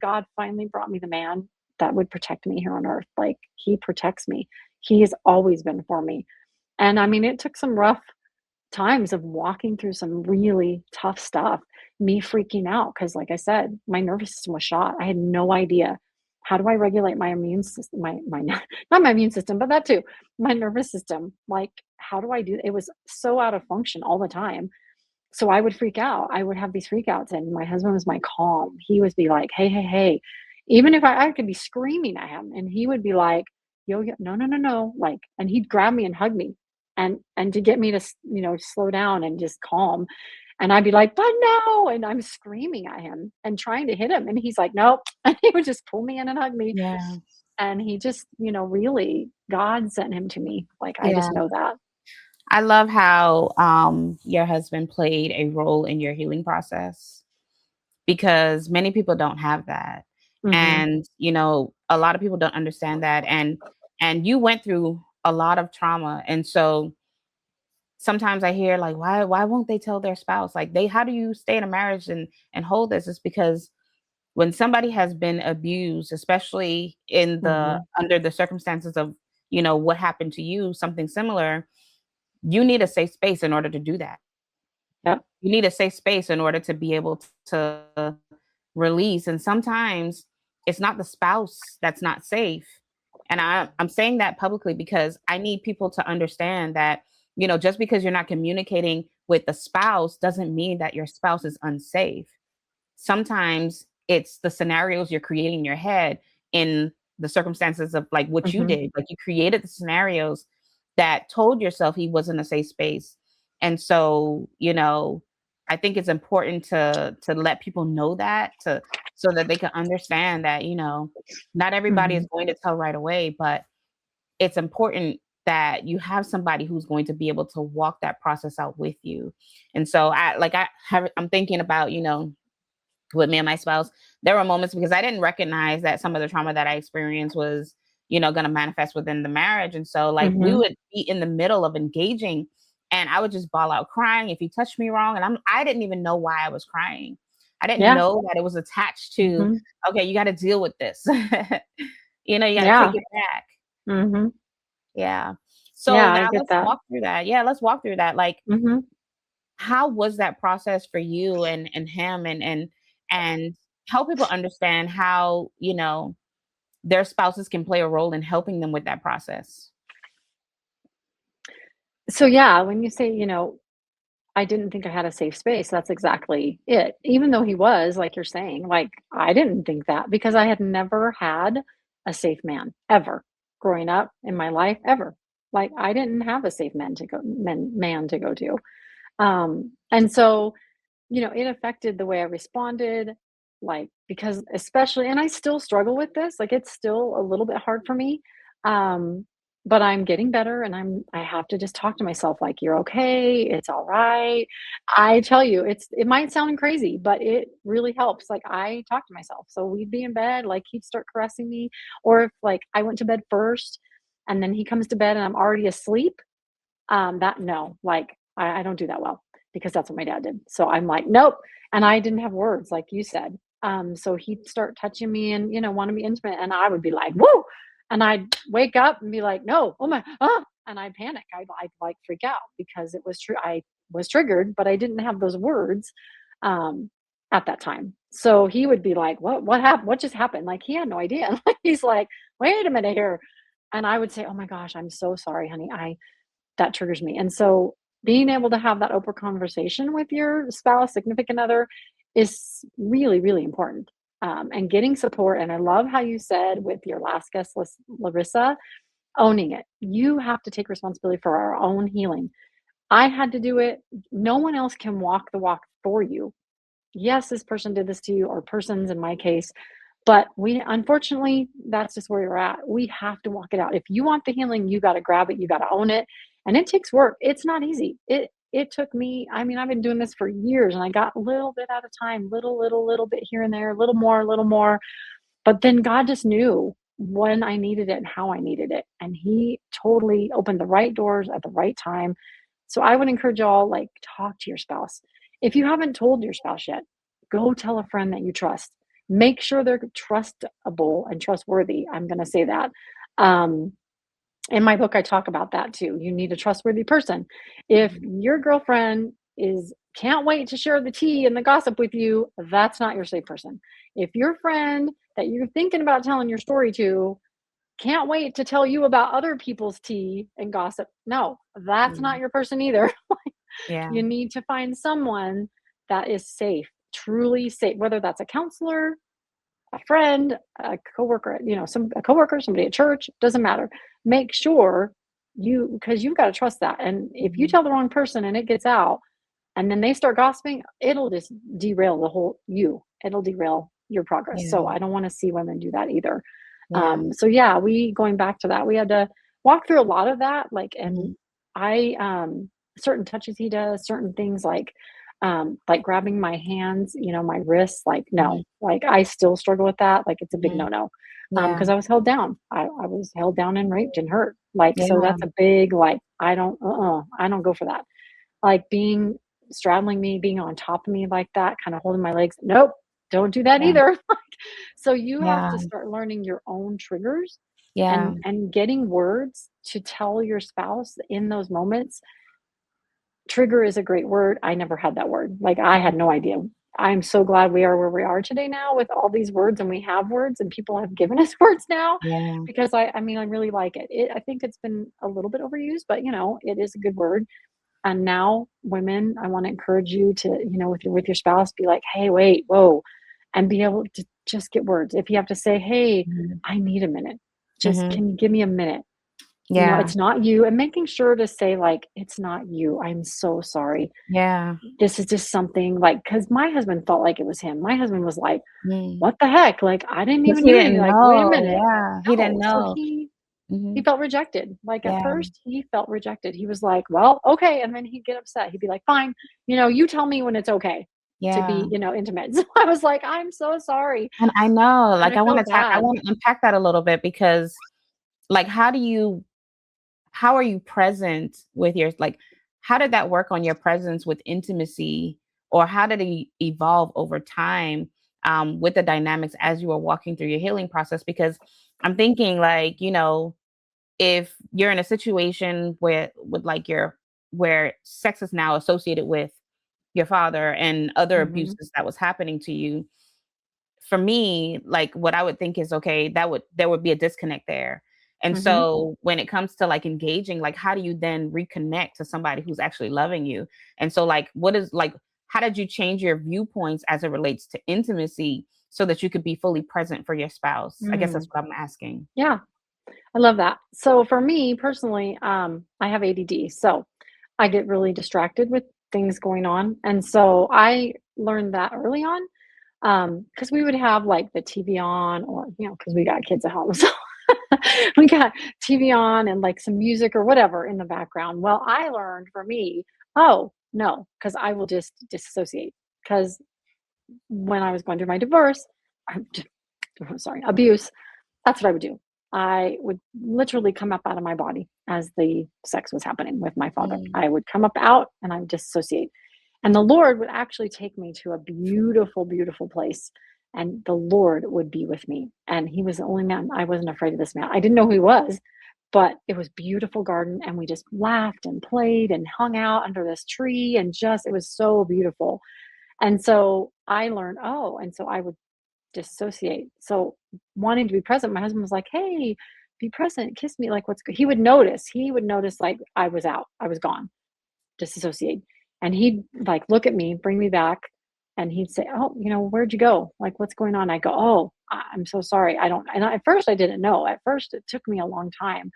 [SPEAKER 2] God finally brought me the man that would protect me here on earth. Like, he protects me. He has always been for me. And I mean, it took some rough times of walking through some really tough stuff, me freaking out because, like I said, my nervous system was shot. I had no idea. How do I regulate my immune system? My not my immune system, but that too, my nervous system. Like, how do I do it? Was so out of function all the time. So I would freak out. I would have these freakouts, and my husband was my calm. He would be like, "Hey, hey, hey," even if I could be screaming at him, and he would be like, "Yo, yo, no, no, no, no," like, and he'd grab me and hug me, and to get me to slow down and just calm, and I'd be like, "But no," and I'm screaming at him and trying to hit him, and he's like, "Nope," and he would just pull me in and hug me,
[SPEAKER 5] yeah,
[SPEAKER 2] and he just, really, God sent him to me. Like, I
[SPEAKER 5] yeah.
[SPEAKER 2] just know that.
[SPEAKER 5] I love how your husband played a role in your healing process, because many people don't have that.
[SPEAKER 2] Mhm.
[SPEAKER 5] And a lot of people don't understand that, and you went through a lot of trauma. And so sometimes I hear like, why won't they tell their spouse? Like, how do you stay in a marriage and hold this? It's because when somebody has been abused, especially in the
[SPEAKER 2] Mhm.
[SPEAKER 5] under the circumstances of what happened to you, something similar, you need a safe space in order to do that.
[SPEAKER 2] Yep.
[SPEAKER 5] You need a safe space in order to be able to release. And sometimes it's not the spouse that's not safe. And I'm saying that publicly because I need people to understand that, just because you're not communicating with the spouse doesn't mean that your spouse is unsafe. Sometimes it's the scenarios you're creating in your head, in the circumstances of like what you
[SPEAKER 2] Mhm.
[SPEAKER 5] did. Like, you created the scenarios that told yourself he wasn't a safe space. And so, I think it's important to let people know that, so that they can understand that, not everybody is
[SPEAKER 2] Mhm.
[SPEAKER 5] going to tell right away, but it's important that you have somebody who's going to be able to walk that process out with you. And so I'm thinking about, with me and my spouse, there were moments because I didn't recognize that some of the trauma that I experienced was, going to manifest within the marriage. And so like we
[SPEAKER 2] Mhm.
[SPEAKER 5] would be in the middle of engaging and I would just bawl out crying if he touched me wrong. And I didn't even know why I was crying. I didn't
[SPEAKER 2] Yeah.
[SPEAKER 5] know that it was attached to,
[SPEAKER 2] Mhm.
[SPEAKER 5] okay, you got to deal with this. You got to take
[SPEAKER 2] Yeah.
[SPEAKER 5] it back.
[SPEAKER 2] Mhm.
[SPEAKER 5] Yeah. So
[SPEAKER 2] Yeah, I
[SPEAKER 5] now
[SPEAKER 2] get
[SPEAKER 5] let's
[SPEAKER 2] that.
[SPEAKER 5] walk through that. Yeah, let's walk through that. Like,
[SPEAKER 2] Mhm.
[SPEAKER 5] how was that process for you and him, and help people understand how, their spouses can play a role in helping them with that process.
[SPEAKER 2] So, yeah, when you say, I didn't think I had a safe space, that's exactly it. Even though he was, like you're saying, like, I didn't think that because I had never had a safe man ever growing up in my life, ever. Like, I didn't have a safe man to go to. And so, it affected the way I responded, like, because especially, and I still struggle with this, like, it's still a little bit hard for me. Um, but I'm getting better and I have to just talk to myself like, you're okay, it's all right. I tell you, it might sound crazy, but it really helps. Like, I talk to myself. So we'd be in bed, like, he'd start caressing me, or if like I went to bed first and then he comes to bed and I'm already asleep, that no, like, I don't do that well because that's what my dad did. So I'm like, nope. And I didn't have words, like you said. So he'd start touching me and, want to be intimate. And I would be like, whoa. And I'd wake up and be like, no, oh my, ah. And I'd panic. I'd like freak out because it was true. I was triggered, but I didn't have those words um, at that time. So he would be like, what happened? What just happened? Like, he had no idea. He's like, wait a minute here. And I would say, oh my gosh, I'm so sorry, honey. That triggers me. And so being able to have that open conversation with your spouse, significant other is really, really important. And getting support. And I love how you said with your last guest, Larissa, owning it. You have to take responsibility for our own healing. I had to do it. No one else can walk the walk for you. Yes, this person did this to you, or persons in my case, but we unfortunately, that's just where you're at. We have to walk it out. If you want the healing, you got to grab it, you got to own it. And it takes work. It's not easy. It took me, I mean, I've been doing this for years and I got a little bit at a time, little bit here and there, a little more. But then God just knew when I needed it and how I needed it. And he totally opened the right doors at the right time. So I would encourage y'all, like, talk to your spouse. If you haven't told your spouse yet, go tell a friend that you trust. Make sure they're trustable and trustworthy. I'm going to say that. Um, in my book, I talk about that too. You need a trustworthy person. If your girlfriend is can't wait to share the tea and the gossip with you, that's not your safe person. If your friend that you're thinking about telling your story to can't wait to tell you about other people's tea and gossip, no, that's
[SPEAKER 5] Yeah.
[SPEAKER 2] not your person either.
[SPEAKER 5] Yeah.
[SPEAKER 2] You need to find someone that is safe, truly safe, whether that's a counselor, a friend, a coworker, a coworker, somebody at church, doesn't matter. Make sure because you've got to trust that. And if you
[SPEAKER 5] Mhm.
[SPEAKER 2] tell the wrong person and it gets out and then they start gossiping, it'll just derail it'll derail your progress.
[SPEAKER 5] Yeah.
[SPEAKER 2] So I don't want to see women do that either.
[SPEAKER 5] Yeah.
[SPEAKER 2] So yeah, going back to that, we had to walk through a lot of that. Like, and
[SPEAKER 5] Mhm.
[SPEAKER 2] certain touches he does, certain things like grabbing my hands, my wrists, like,
[SPEAKER 5] Mhm.
[SPEAKER 2] no, like, I still struggle with that. Like, it's a big
[SPEAKER 5] Mhm.
[SPEAKER 2] no-no.
[SPEAKER 5] Yeah.
[SPEAKER 2] Because I was held down. I was held down and raped and hurt. Like, so
[SPEAKER 5] Yeah.
[SPEAKER 2] that's a big, like, I don't go for that. Like, straddling me, being on top of me like that, kind of holding my legs. Nope, don't do that
[SPEAKER 5] Yeah.
[SPEAKER 2] either. So you have
[SPEAKER 5] Yeah.
[SPEAKER 2] to start learning your own triggers
[SPEAKER 5] Yeah.
[SPEAKER 2] and getting words to tell your spouse in those moments. Trigger is a great word. I never had that word. Like, I had no idea. I'm so glad we are where we are today now with all these words, and we have words and people have given us words now,
[SPEAKER 5] Yeah.
[SPEAKER 2] because I mean, I really like it. I think it's been a little bit overused, but it is a good word. And now, women, I want to encourage you to, with your spouse, be like, hey, wait, whoa, and be able to just get words. If you have to say, hey,
[SPEAKER 5] Mhm.
[SPEAKER 2] I need a minute, just
[SPEAKER 5] Mhm.
[SPEAKER 2] can you give me a minute?
[SPEAKER 5] Yeah.
[SPEAKER 2] It's not you, and making sure to say, like, it's not you. I'm so sorry.
[SPEAKER 5] Yeah.
[SPEAKER 2] This is just something, like, because my husband felt like it was him. My husband was like,
[SPEAKER 5] Mm.
[SPEAKER 2] what the heck? Like, I didn't
[SPEAKER 5] 'Cause
[SPEAKER 2] even
[SPEAKER 5] he
[SPEAKER 2] do anything.
[SPEAKER 5] didn't
[SPEAKER 2] Like, wait a
[SPEAKER 5] know.
[SPEAKER 2] minute.
[SPEAKER 5] Yeah. He didn't
[SPEAKER 2] No. So
[SPEAKER 5] know.
[SPEAKER 2] He
[SPEAKER 5] Mhm.
[SPEAKER 2] felt rejected. Like at
[SPEAKER 5] Yeah.
[SPEAKER 2] first, he felt rejected. He was like, "Well, okay," and then he'd get upset. He'd be like, "Fine, you tell me when it's okay to
[SPEAKER 5] Yeah.
[SPEAKER 2] be, intimate." So I was like, "I'm so sorry,"
[SPEAKER 5] And I know,
[SPEAKER 2] and
[SPEAKER 5] like,
[SPEAKER 2] I felt
[SPEAKER 5] I
[SPEAKER 2] bad.
[SPEAKER 5] wanna unpack that a little bit because, like, how are you present with your like, how did that work on your presence with intimacy, or how did it evolve over time, with the dynamics as you were walking through your healing process? Because I'm thinking, like, if you're in a situation where with like your where sex is now associated with your father and other
[SPEAKER 2] Mhm,
[SPEAKER 5] abuses that was happening to you, for me, like, what I would think is, okay, there would be a disconnect there. And
[SPEAKER 2] mhm.
[SPEAKER 5] so when it comes to like engaging, like, how do you then reconnect to somebody who's actually loving you? And so, like, how did you change your viewpoints as it relates to intimacy so that you could be fully present for your spouse? I guess that's
[SPEAKER 2] Mm,
[SPEAKER 5] what I'm asking.
[SPEAKER 2] yeah, I love that. So for me personally, I have ADD, so I get really distracted with things going on, and so I learned that early on, because we would have, like, the TV on or, because we got kids at home, so we got TV on and, like, some music or whatever in the background. Well, I learned for me, "Oh, no, because I will just disassociate. Because when I was going through my divorce, I'm sorry, abuse, that's what I would do. I would literally come up out of my body as the sex was happening with my father.
[SPEAKER 5] Mm,
[SPEAKER 2] I would come up out and I would disassociate. And the Lord would actually take me to a beautiful, beautiful place. And the Lord would be with me. And he was the only man. I wasn't afraid of this man. I didn't know who he was, but it was beautiful garden. And we just laughed and played and hung out under this tree. And just, it was so beautiful. And so I learned, oh, and so I would dissociate. So wanting to be present, my husband was like, "Hey, be present, kiss me." Like, what's he would notice. He would notice like I was out, I was gone, disassociate, and he'd like look at me, bring me back, and he'd say, "Oh, where'd you go? Like, what's going on?" I go, "Oh, I'm so sorry. I don't." And at first, I didn't know. At first, it took me a long time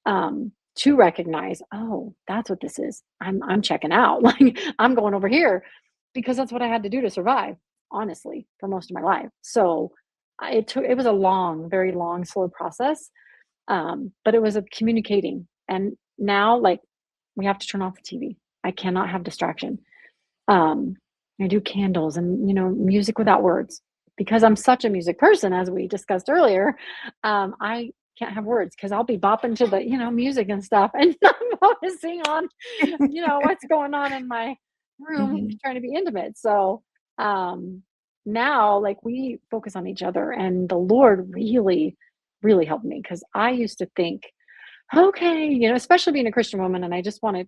[SPEAKER 2] to recognize, "Oh, that's what this is. I'm checking out. Like, I'm going over here," because that's what I had to do to survive, honestly, for most of my life. So it was a long, very long, slow process, but it was a communicating. And now, like, we have to turn off the TV. I cannot have distraction. Um, I do candles and music without words because I'm such a music person, as we discussed earlier. I can't have words because I'll be bopping to the music and stuff, and I'm focusing on what's going on in my room,
[SPEAKER 5] mhm.
[SPEAKER 2] trying to be intimate. So um, now, like, we focus on each other, and the Lord really, really helped me because I used to think, okay, especially being a Christian woman, and I just want to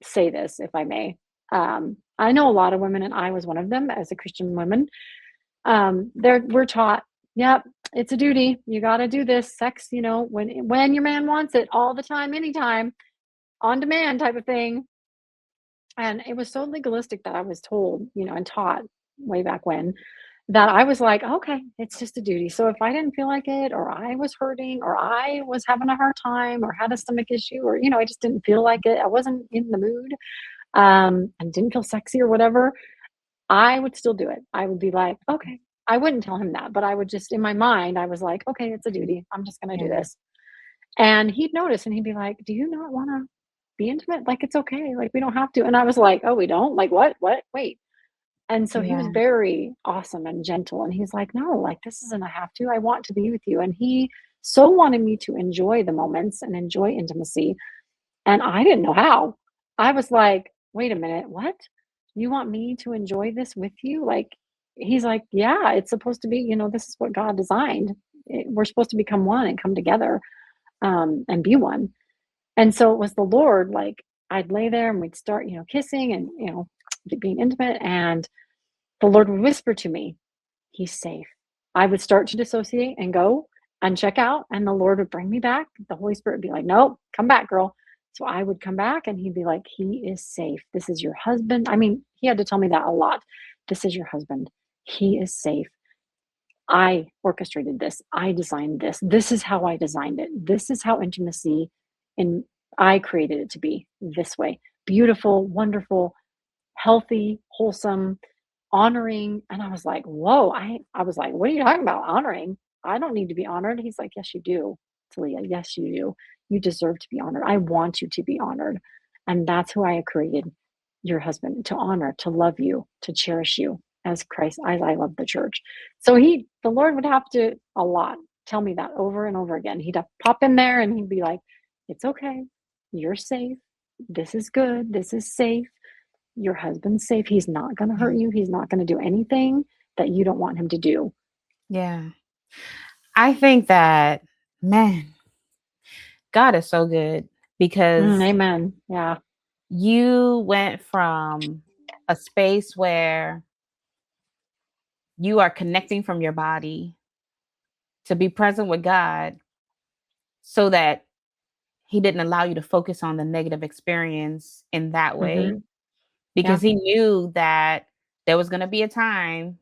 [SPEAKER 2] say this, if I may. I know a lot of women, and I was one of them as a Christian woman. We're taught, yep, it's a duty. You got to do this. Sex, when your man wants it, all the time, anytime, on demand type of thing. And it was so legalistic that I was told, and taught way back when, that I was like, okay, it's just a duty. So if I didn't feel like it, or I was hurting, or I was having a hard time, or had a stomach issue, or I just didn't feel like it, I wasn't in the mood, and didn't feel sexy or whatever, I would still do it. I would be like, okay. I wouldn't tell him that, but I would just, in my mind, I was like, okay, it's a duty. I'm just going to do
[SPEAKER 5] Yeah.
[SPEAKER 2] this. And he'd notice and he'd be like, do you not want to be intimate? Like, it's okay. Like, we don't have to. And I was like, oh, we don't? Like, what? What? Wait. And so he was
[SPEAKER 5] Yeah.
[SPEAKER 2] very awesome and gentle. And he's like, no, like, this isn't a have to. I want to be with you. And he so wanted me to enjoy the moments and enjoy intimacy, and I didn't know how. I was like, "Wait a minute, what? You want me to enjoy this with you?" Like, he's like, "Yeah, it's supposed to be, this is what God designed. We're supposed to become one and come together, and be one." And so it was the Lord, like, I'd lay there and we'd start, kissing and, being intimate, and the Lord would whisper to me, "He's safe." I would start to dissociate and go and check out, and the Lord would bring me back. The Holy Spirit would be like, "Nope, come back, girl." So I would come back, and he'd be like, "He is safe. This is your husband." I mean, he had to tell me that a lot. "This is your husband. He is safe. I orchestrated this. I designed this. This is how I designed it. This is how intimacy, and I created it to be this way. Beautiful, wonderful, healthy, wholesome, honoring." And I was like, whoa, I was like, what are you talking about? Honoring? I don't need to be honored. He's like, yes, you do. Taleah. Yes, you do. You deserve to be honored. I want you to be honored. And that's who I created your husband to honor, to love you, to cherish you as Christ, as I love the church. So the Lord would have to a lot tell me that over and over again. He'd have to pop in there and he'd be like, it's okay. You're safe. This is good. This is safe. Your husband's safe. He's not going to hurt you. He's not going to do anything that you don't want him to do.
[SPEAKER 5] Yeah. I think that, man, God is so good because
[SPEAKER 2] Amen. Yeah.
[SPEAKER 5] you went from a space where you are connecting from your body to be present with God so that he didn't allow you to focus on the negative experience in that way,
[SPEAKER 2] Mm-hmm.
[SPEAKER 5] because
[SPEAKER 2] Yeah.
[SPEAKER 5] he knew that there was going to be a time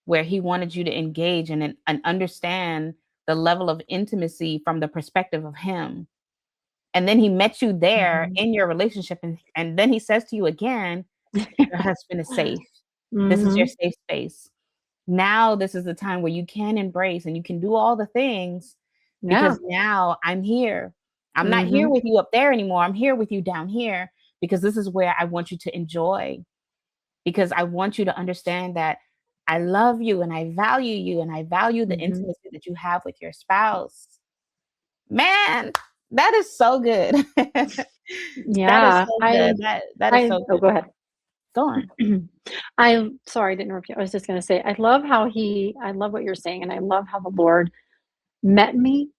[SPEAKER 5] where he wanted you to engage and understand the level of intimacy from the perspective of him. And then he met you there
[SPEAKER 2] Mm-hmm.
[SPEAKER 5] in your relationship. And then he says to you again, your husband is safe. This is your
[SPEAKER 2] Mm-hmm.
[SPEAKER 5] safe space. Now, this is the time where you can embrace and you can do all the things
[SPEAKER 2] Yeah.
[SPEAKER 5] because now I'm here. I'm not here
[SPEAKER 2] Mm-hmm.
[SPEAKER 5] with you up there anymore. I'm here with you down here because this is where I want you to enjoy, because I want you to understand that I love you and I value you and I value the
[SPEAKER 2] Mm-hmm.
[SPEAKER 5] intimacy that you have with your spouse. Man, that is so good. That is
[SPEAKER 2] Yeah.
[SPEAKER 5] so good. That is so
[SPEAKER 2] Oh,
[SPEAKER 5] good.
[SPEAKER 2] go ahead.
[SPEAKER 5] Go on.
[SPEAKER 2] Sorry, I didn't interrupt you. I was just going to say, I love what you're saying. And I love how the Lord met me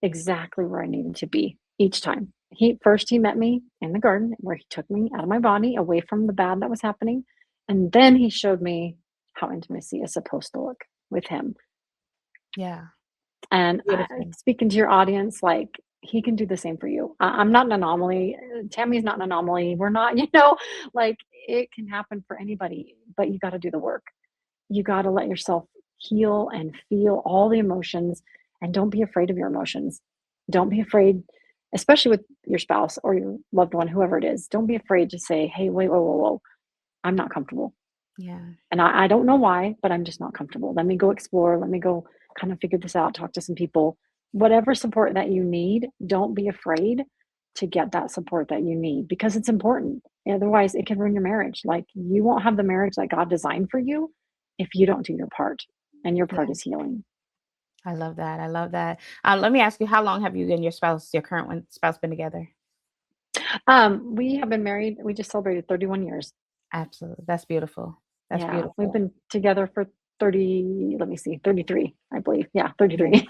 [SPEAKER 2] exactly where I needed to be each time. He met me in the garden where he took me out of my body, away from the bad that was happening. And then he showed me how intimacy is supposed to look with him.
[SPEAKER 5] Yeah.
[SPEAKER 2] And
[SPEAKER 5] Beautiful.
[SPEAKER 2] speaking to your audience, like he can do the same for you. I'm not an anomaly. Tammy's not an anomaly. We're not, like it can happen for anybody, but you got to do the work. You got to let yourself heal and feel all the emotions, and don't be afraid of your emotions. Don't be afraid, especially with your spouse or your loved one, whoever it is. Don't be afraid to say, hey, wait, whoa, whoa, whoa. I'm not comfortable.
[SPEAKER 5] Yeah.
[SPEAKER 2] And I don't know why, but I'm just not comfortable. Let me go explore. Let me go kind of figure this out, talk to some people. Whatever support that you need, don't be afraid to get that support that you need, because it's important. Otherwise, it can ruin your marriage. Like, you won't have the marriage that God designed for you if you don't do your part, and your part
[SPEAKER 5] Yeah.
[SPEAKER 2] is healing.
[SPEAKER 5] I love that. I love that. Let me ask you, how long have you and your current spouse been together?
[SPEAKER 2] We have been married. We just celebrated 31 years.
[SPEAKER 5] Absolutely. That's beautiful. That's
[SPEAKER 2] Yeah, we've
[SPEAKER 5] beautiful.
[SPEAKER 2] been together for 30, let me see, 33, I believe. Yeah,
[SPEAKER 5] Yeah.
[SPEAKER 2] 33.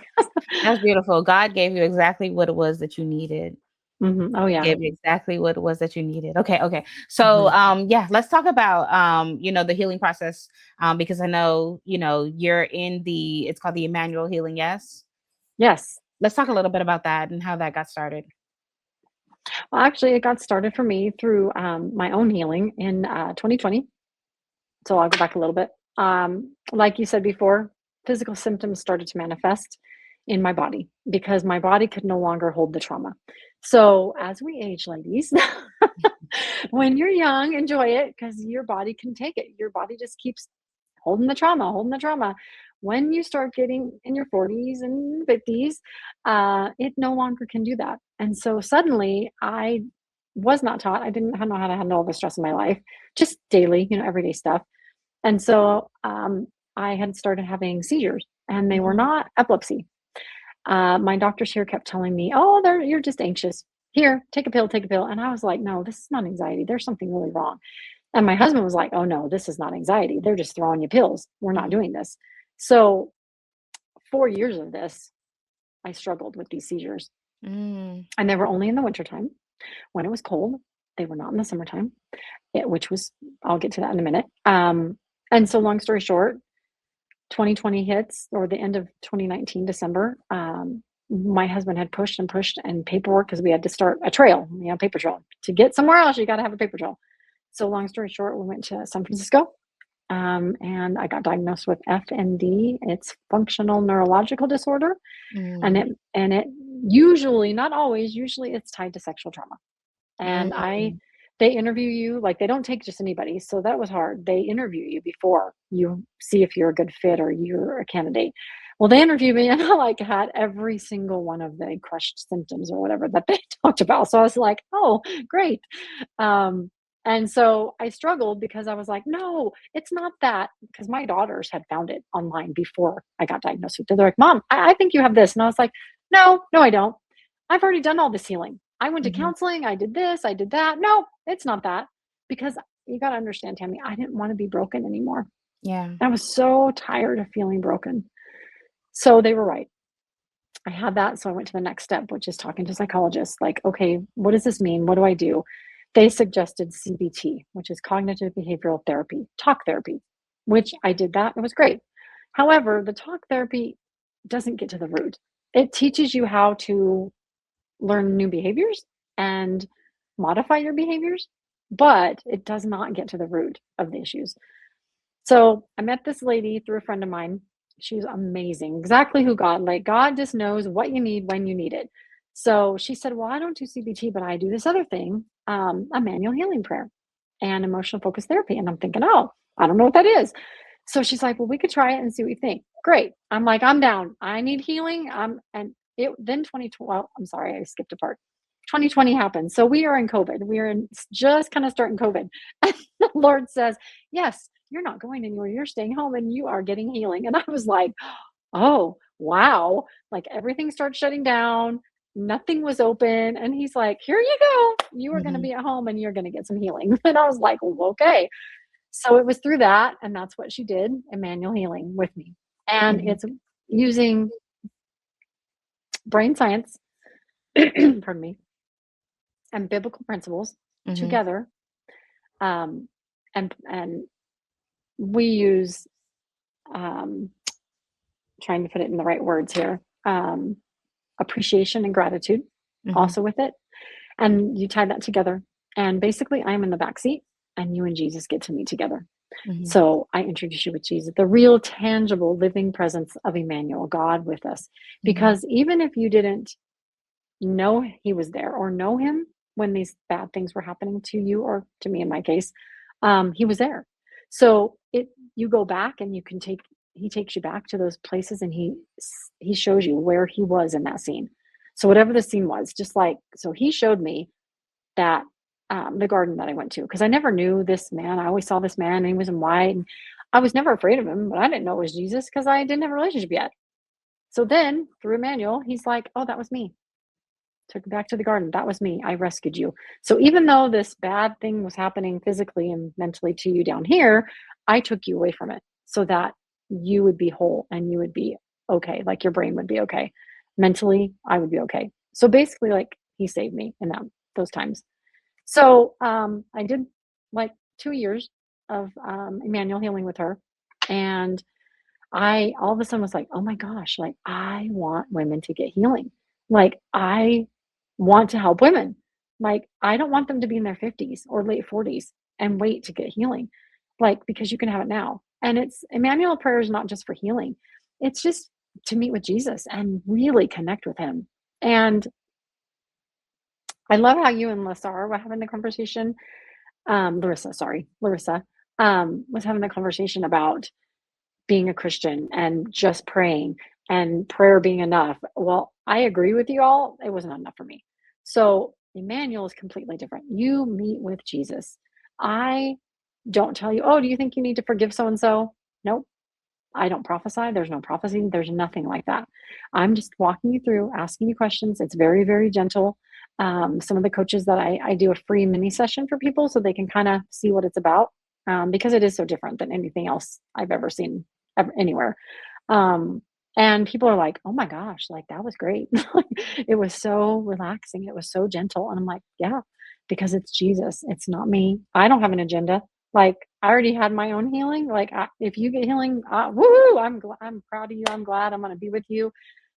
[SPEAKER 5] That's beautiful. God gave you exactly what it was that you needed.
[SPEAKER 2] Oh,
[SPEAKER 5] He
[SPEAKER 2] yeah.
[SPEAKER 5] gave you exactly what it was that you needed. Okay, okay. So,
[SPEAKER 2] Mhm.
[SPEAKER 5] yeah, let's talk about, the healing process, because I know, you're in it's called the Immanuel Healing, yes?
[SPEAKER 2] Yes.
[SPEAKER 5] Let's talk a little bit about that and how that got started.
[SPEAKER 2] Well, actually, it got started for me through my own healing in 2020. So I'll go back a little bit. Like you said before, physical symptoms started to manifest in my body because my body could no longer hold the trauma. So as we age, ladies, when you're young, enjoy it because your body can take it. Your body just keeps holding the trauma, holding the trauma. When you start getting in your 40s and 50s, it no longer can do that. And so suddenly I was not taught. I didn't know how to handle all the stress in my life, just daily, everyday stuff. And so I had started having seizures, and they were
[SPEAKER 5] Mhm.
[SPEAKER 2] not epilepsy. My doctors here kept telling me, "Oh, you're just anxious. Here, take a pill, take a pill." And I was like, "No, this is not anxiety. There's something really wrong." And my husband was like, "Oh no, this is not anxiety. They're just throwing you pills. We're not
[SPEAKER 5] Mhm.
[SPEAKER 2] doing this." So 4 years of this, I struggled with these seizures,
[SPEAKER 5] Mm.
[SPEAKER 2] and they were only in the wintertime when it was cold. They were not in the summertime, which was, I'll get to that in a minute. And so, long story short, 2020 hits, or the end of 2019, December. My husband had pushed and pushed and paperwork, because we had to start a trail, paper trail. To get somewhere else, you got to have a paper trail. So, long story short, we went to San Francisco, and I got diagnosed with FND. It's functional neurological disorder, and
[SPEAKER 5] Mm.
[SPEAKER 2] it usually, not always, usually it's tied to sexual trauma. And
[SPEAKER 5] Mm.
[SPEAKER 2] they interview you, like, they don't take just anybody. So that was hard. They interview you before you see if you're a good fit or you're a candidate. Well, they interviewed me and I like had every single one of the crushed symptoms or whatever that they talked about. So I was like, oh, great. Um, and so I struggled because I was like, no, it's not that. Because my daughters had found it online before I got diagnosed with it. They're like, Mom, I think you have this. And I was like, no, I don't. I've already done all this healing. I went to
[SPEAKER 5] Mm-hmm.
[SPEAKER 2] counseling. I did this. I did that. No, it's not that. Because you got to understand, Tammy, I didn't want to be broken anymore.
[SPEAKER 5] Yeah.
[SPEAKER 2] I was so tired of feeling broken. So they were right. I had that. So I went to the next step, which is talking to psychologists. Like, okay, what does this mean? What do I do? They suggested CBT, which is cognitive behavioral therapy, talk therapy, which I did that. It was great. However, the talk therapy doesn't get to the root. It teaches you how to learn new behaviors and modify your behaviors, but it does not get to the root of the issues. So I met this lady through a friend of mine. She was amazing, exactly who God, like God just knows what you need when you need it. So she said, well, I don't do CBT, but I do this other thing, Immanuel Healing Prayer and emotional focus therapy. And I'm thinking, oh, I don't know what that is. So she's like, well, we could try it and see what you think. Great. I'm like, I'm down. I need healing. And it then 2020, well, I'm sorry, I skipped a part. 2020 happened. So we are in COVID. We are in just kind of starting COVID. And the Lord says, yes, you're not going anywhere. You're staying home and you are getting healing. And I was like, oh, wow. Like everything started shutting down. Nothing was open. And he's like, here you go. You are going to
[SPEAKER 5] Mm-hmm.
[SPEAKER 2] be at home and you're going to get some healing. And I was like, well, okay. So it was through that. And that's what she did, Immanuel Healing with me. And
[SPEAKER 5] Mm-hmm.
[SPEAKER 2] it's using brain science, pardon me, and biblical principles
[SPEAKER 5] Mm-hmm.
[SPEAKER 2] together. Um, and we use, trying to put it in the right words here, appreciation and gratitude
[SPEAKER 5] Mm-hmm.
[SPEAKER 2] also with it. And you tie that together. And basically, I'm in the back seat and you and Jesus get to meet together.
[SPEAKER 5] Mm-hmm.
[SPEAKER 2] So I introduce you with Jesus, the real tangible living presence of Immanuel, God with us. Because even if you didn't know he was there or know him when these bad things were happening to you or to me in my case, he was there. So you go back and he takes you back to those places and he shows you where he was in that scene. So whatever the scene was, just like, so he showed me that the garden that I went to, because I never knew this man. I always saw this man and he was in white and I was never afraid of him, but I didn't know it was Jesus because I didn't have a relationship yet. So then through Emmanuel, he's like, oh, that was me. Took me back to the garden. That was me. I rescued you. So even though this bad thing was happening physically and mentally to you down here, I took you away from it so that you would be whole and you would be okay. Like your brain would be okay. Mentally, I would be okay. So basically, like he saved me in those times. So I did like 2 years of Emmanuel Healing with her. And I all of a sudden was like, oh my gosh, like I want women to get healing. Like I want to help women. Like I don't want them to be in their 50s or late 40s and wait to get healing. Like because you can have it now. And it's Emmanuel prayer is not just for healing. It's just to meet with Jesus and really connect with him. And I love how you and Larissa were having the conversation. Larissa was having the conversation about being a Christian and just praying and prayer being enough. Well, I agree with you all. It wasn't enough for me. So Emmanuel is completely different. You meet with Jesus. I don't tell you, oh, do you think you need to forgive so and so? Nope. I don't prophesy. There's no prophecy. There's nothing like that. I'm just walking you through, asking you questions. It's very, very gentle. Some of the coaches that I do a free mini session for people so they can kind of see what it's about because it is so different than anything else I've ever seen anywhere. And people are like, oh my gosh, like that was great. It was so relaxing. It was so gentle. And I'm like, yeah, because it's Jesus. It's not me. I don't have an agenda. Like I already had my own healing. Like if you get healing, woo, I'm proud of you. I'm glad I'm going to be with you,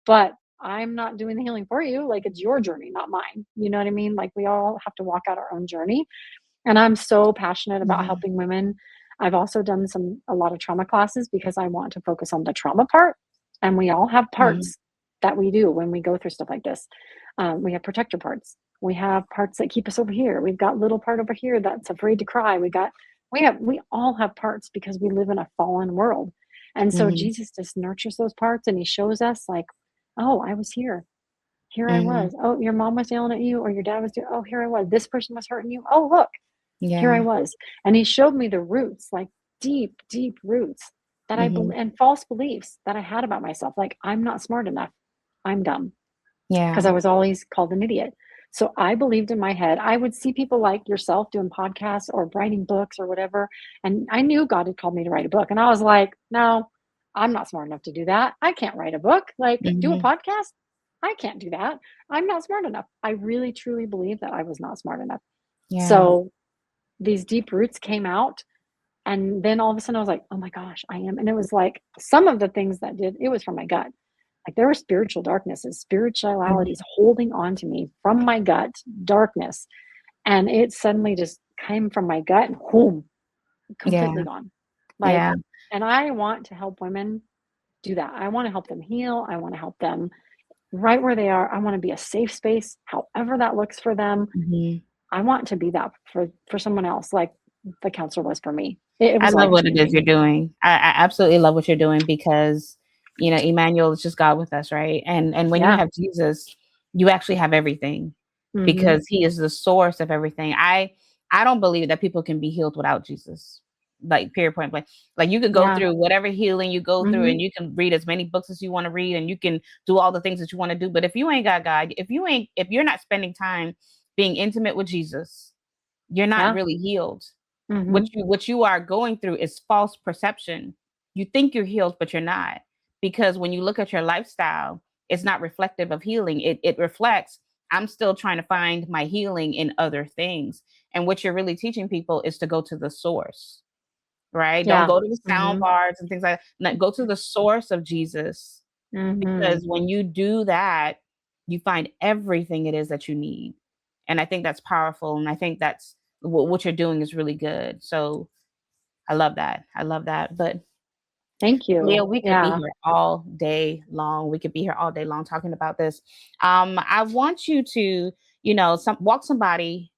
[SPEAKER 2] but I'm not doing the healing for you. Like it's your journey, not mine. You know what I mean? Like we all have to walk out our own journey. And I'm so passionate about helping women. I've also done a lot of trauma classes because I want to focus on the trauma part. And we all have parts that we do when we go through stuff like this. We have protector parts. We have parts that keep us over here. We've got little part over here that's afraid to cry. We all have parts because we live in a fallen world. And so
[SPEAKER 5] Mhm.
[SPEAKER 2] Jesus just nurtures those parts, and he shows us like, oh, I was here. Here I
[SPEAKER 5] Mhm.
[SPEAKER 2] was. Oh, your mom was yelling at you, or your dad was doing, oh, here I was. This person was hurting you. Oh, look, here I
[SPEAKER 5] Yeah.
[SPEAKER 2] was. And he showed me the roots, like deep, deep roots that I
[SPEAKER 5] Mhm.
[SPEAKER 2] and false beliefs that I had about myself. Like, I'm not smart enough. I'm dumb, because
[SPEAKER 5] Yeah.
[SPEAKER 2] I was always called an idiot. So I believed in my head. I would see people like yourself doing podcasts or writing books or whatever. And I knew God had called me to write a book. And I was like, no, I'm not smart enough to do that. I can't write a book. Like, do a
[SPEAKER 5] Mhm.
[SPEAKER 2] podcast? I can't do that. I'm not smart enough. I really, truly believe that I was not smart enough.
[SPEAKER 5] Yeah.
[SPEAKER 2] So these deep roots came out. And then all of a sudden I was like, oh my gosh, I am. And it was like some of the things that did, it was from my gut. Like there were spiritual darknesses, spiritualities
[SPEAKER 5] Mhm.
[SPEAKER 2] holding on to me from my gut, darkness. And it suddenly just came from my gut and boom,
[SPEAKER 5] Yeah.
[SPEAKER 2] completely gone. Like,
[SPEAKER 5] Yeah.
[SPEAKER 2] and I want to help women do that. I want to help them heal. I want to help them right where they are. I want to be a safe space, however that looks for them.
[SPEAKER 5] Mhm.
[SPEAKER 2] I want to be that for someone else, like the counselor was for me. It
[SPEAKER 5] I
[SPEAKER 2] was
[SPEAKER 5] love
[SPEAKER 2] life
[SPEAKER 5] what it is
[SPEAKER 2] changing.
[SPEAKER 5] you're doing. I absolutely love what you're doing because, Emmanuel is just God with us, right? And when you
[SPEAKER 2] Yeah.
[SPEAKER 5] have Jesus, you actually have everything
[SPEAKER 2] Hmm.
[SPEAKER 5] because he is the source of everything. I don't believe that people can be healed without Jesus. Like period point blank. Like you could go
[SPEAKER 2] Yeah.
[SPEAKER 5] through whatever healing you go through
[SPEAKER 2] Hmm.
[SPEAKER 5] and you can read as many books as you want to read and you can do all the things that you want to do. But if you ain't got God, if you're not spending time being intimate with Jesus, you're not
[SPEAKER 2] Yeah.
[SPEAKER 5] really healed.
[SPEAKER 2] Hmm.
[SPEAKER 5] What you are going through is false perception. You think you're healed, but you're not. Because when you look at your lifestyle, it's not reflective of healing. It reflects, I'm still trying to find my healing in other things. And what you're really teaching people is to go to the source, right? Don't
[SPEAKER 2] Yeah.
[SPEAKER 5] go to the sound
[SPEAKER 2] Hmm.
[SPEAKER 5] bars and things like that. No, go to the source of Jesus.
[SPEAKER 2] Hmm.
[SPEAKER 5] Because when you do that, you find everything it is that you need. And I think that's powerful. And I think that's what you're doing is really good. So I love that. I love that. But
[SPEAKER 2] Thank you.
[SPEAKER 5] Leah, we could be
[SPEAKER 2] Yeah.
[SPEAKER 5] here all day long. We could be here all day long talking about this. I want you to, walk somebody,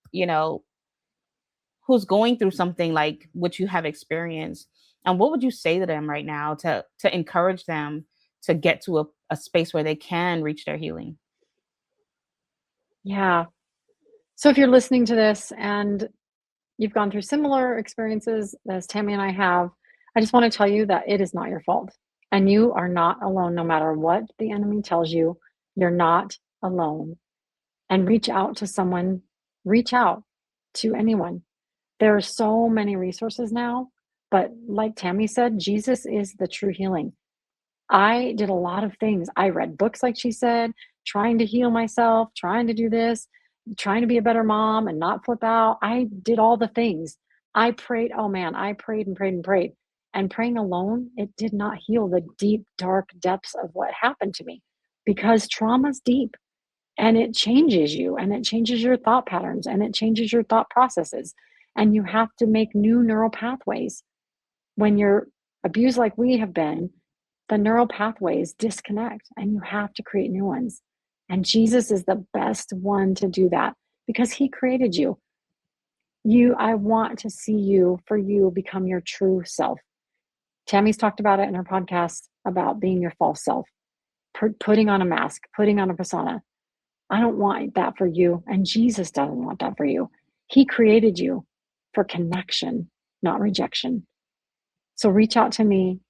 [SPEAKER 5] who's going through something like what you have experienced. And what would you say to them right now to encourage them to get to a space where they can reach their healing?
[SPEAKER 2] Yeah. So if you're listening to this and you've gone through similar experiences as Tammy and I have, I just want to tell you that it is not your fault. And you are not alone, no matter what the enemy tells you. You're not alone. And reach out to someone, reach out to anyone. There are so many resources now. But like Tammy said, Jesus is the true healing. I did a lot of things. I read books, like she said, trying to heal myself, trying to do this, trying to be a better mom and not flip out. I did all the things. I prayed. Oh man, I prayed and prayed and prayed. And praying alone, it did not heal the deep, dark depths of what happened to me because trauma's deep and it changes you and it changes your thought patterns and it changes your thought processes. And you have to make new neural pathways when you're abused like we have been. The neural pathways disconnect and you have to create new ones. And Jesus is the best one to do that because he created you. I want to see you for you become your true self. Tammy's talked about it in her podcast about being your false self, putting on a mask, putting on a persona. I don't want that for you. And Jesus doesn't want that for you. He created you for connection, not rejection. So reach out to me.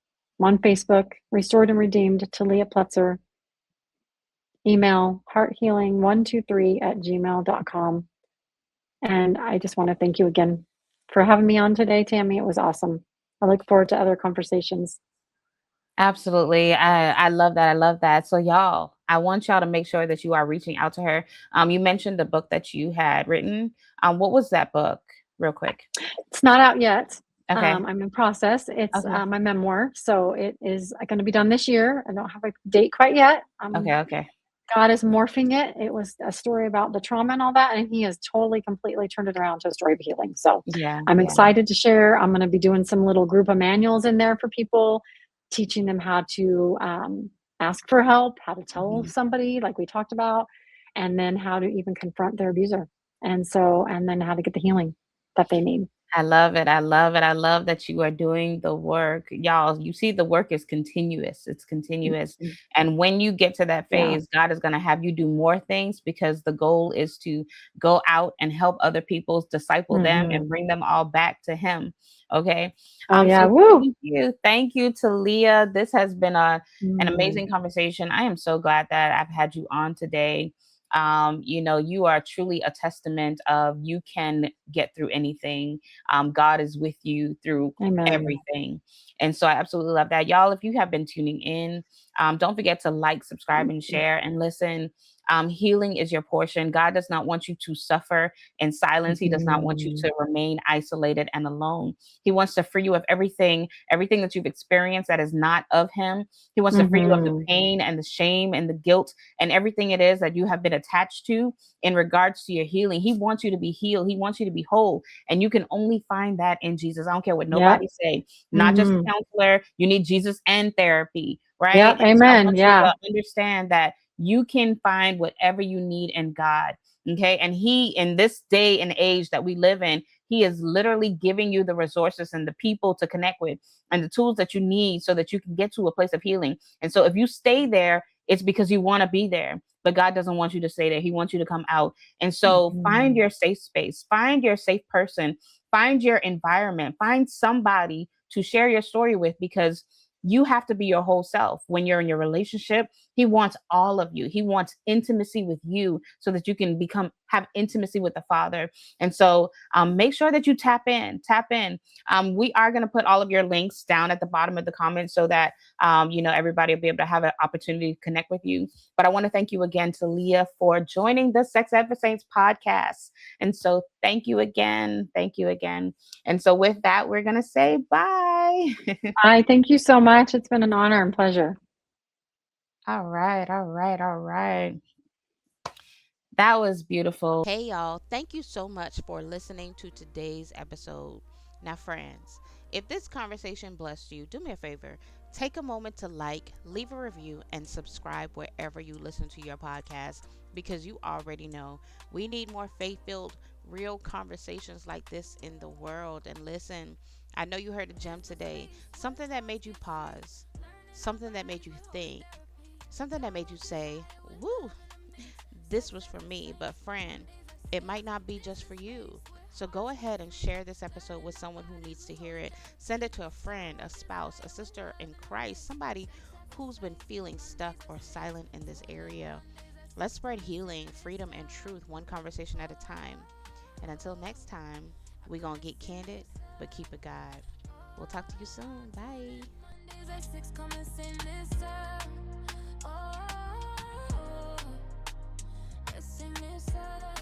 [SPEAKER 2] I'm on Facebook, Restored and Redeemed, Taleah Pletzer. Email hearthealing123@gmail.com. And I just want to thank you again for having me on today, Tammy. It was awesome. I look forward to other conversations.
[SPEAKER 5] Absolutely. I love that. I love that. So y'all, I want y'all to make sure that you are reaching out to her. You mentioned the book that you had written. What was that book? Real quick.
[SPEAKER 2] It's not out yet.
[SPEAKER 5] Okay.
[SPEAKER 2] I'm in process. It's
[SPEAKER 5] Okay.
[SPEAKER 2] my memoir. So it is going to be done this year. I don't have a date quite yet.
[SPEAKER 5] Okay. Okay.
[SPEAKER 2] God is morphing it. It was a story about the trauma and all that, and he has totally, completely turned it around to a story of healing. So
[SPEAKER 5] Yeah.
[SPEAKER 2] I'm
[SPEAKER 5] Yeah.
[SPEAKER 2] excited to share. I'm going to be doing some little group of manuals in there for people, teaching them how to ask for help, how to tell
[SPEAKER 5] Mhm.
[SPEAKER 2] somebody, like we talked about, and then how to even confront their abuser. And then how to get the healing that they need.
[SPEAKER 5] I love it. I love it. I love that you are doing the work. Y'all, you see, the work is continuous. It's continuous.
[SPEAKER 2] Mhm.
[SPEAKER 5] And when you get to that
[SPEAKER 2] Yeah.
[SPEAKER 5] phase, God is going to have you do more things because the goal is to go out and help other people, disciple them, and
[SPEAKER 2] Mhm.
[SPEAKER 5] bring them all back to Him. Okay.
[SPEAKER 2] Oh, yeah.
[SPEAKER 5] So
[SPEAKER 2] Woo!
[SPEAKER 5] thank you. Thank you, Taleah. This has been an
[SPEAKER 2] Mm.
[SPEAKER 5] amazing conversation. I am so glad that I've had you on today. You are truly a testament of you can get through anything. God is with you through
[SPEAKER 2] Amen.
[SPEAKER 5] everything. And so I absolutely love that. Y'all, if you have been tuning in, don't forget to like, subscribe, and share and listen. Healing is your portion. God does not want you to suffer in silence. He does not want you
[SPEAKER 2] Mhm.
[SPEAKER 5] to remain isolated and alone. He wants to free you of everything that you've experienced that is not of Him. He wants to free you of the
[SPEAKER 2] Mhm.
[SPEAKER 5] pain and the shame and the guilt and everything it is that you have been attached to in regards to your healing. He wants you to be healed. He wants you to be whole. And you can only find that in Jesus. I don't care what
[SPEAKER 2] Yep.
[SPEAKER 5] nobody say, not just a
[SPEAKER 2] Mhm.
[SPEAKER 5] counselor. You need Jesus and therapy, right?
[SPEAKER 2] Yep.
[SPEAKER 5] And so I
[SPEAKER 2] Amen.
[SPEAKER 5] want you
[SPEAKER 2] Yeah.
[SPEAKER 5] to understand that you can find whatever you need in God. Okay. And He, in this day and age that we live in, He is literally giving you the resources and the people to connect with and the tools that you need so that you can get to a place of healing. And so if you stay there, it's because you want to be there. But God doesn't want you to stay there. He wants you to come out. And so find
[SPEAKER 2] Mhm.
[SPEAKER 5] your safe space, find your safe person, find your environment, find somebody to share your story with, because you have to be your whole self when you're in your relationship. He wants all of you. He wants intimacy with you so that you can have intimacy with the Father. And so make sure that you tap in. We are going to put all of your links down at the bottom of the comments so that everybody will be able to have an opportunity to connect with you. But I want to thank you again, Taleah, for joining the Sex Ed for Saints podcast. And so thank you again. Thank you again. And so with that, we're going to say bye.
[SPEAKER 2] I thank you so much. It's been an honor and pleasure.
[SPEAKER 5] All right. All right. All right. That was beautiful.
[SPEAKER 1] Hey, y'all. Thank you so much for listening to today's episode. Now, friends, if this conversation blessed you, do me a favor. Take a moment to like, leave a review, and subscribe wherever you listen to your podcast, because you already know we need more faith filled, real conversations like this in the world. And listen, I know you heard a gem today, something that made you pause, something that made you think, something that made you say, woo, this was for me. But friend, it might not be just for you. So go ahead and share this episode with someone who needs to hear it. Send it to a friend, a spouse, a sister in Christ, somebody who's been feeling stuck or silent in this area. Let's spread healing, freedom, and truth one conversation at a time. And until next time, we're going to get candid, but keep it God. We'll talk to you soon. Bye.
[SPEAKER 3] Mondays at 6, come and sing this out. Oh, let's sing this out.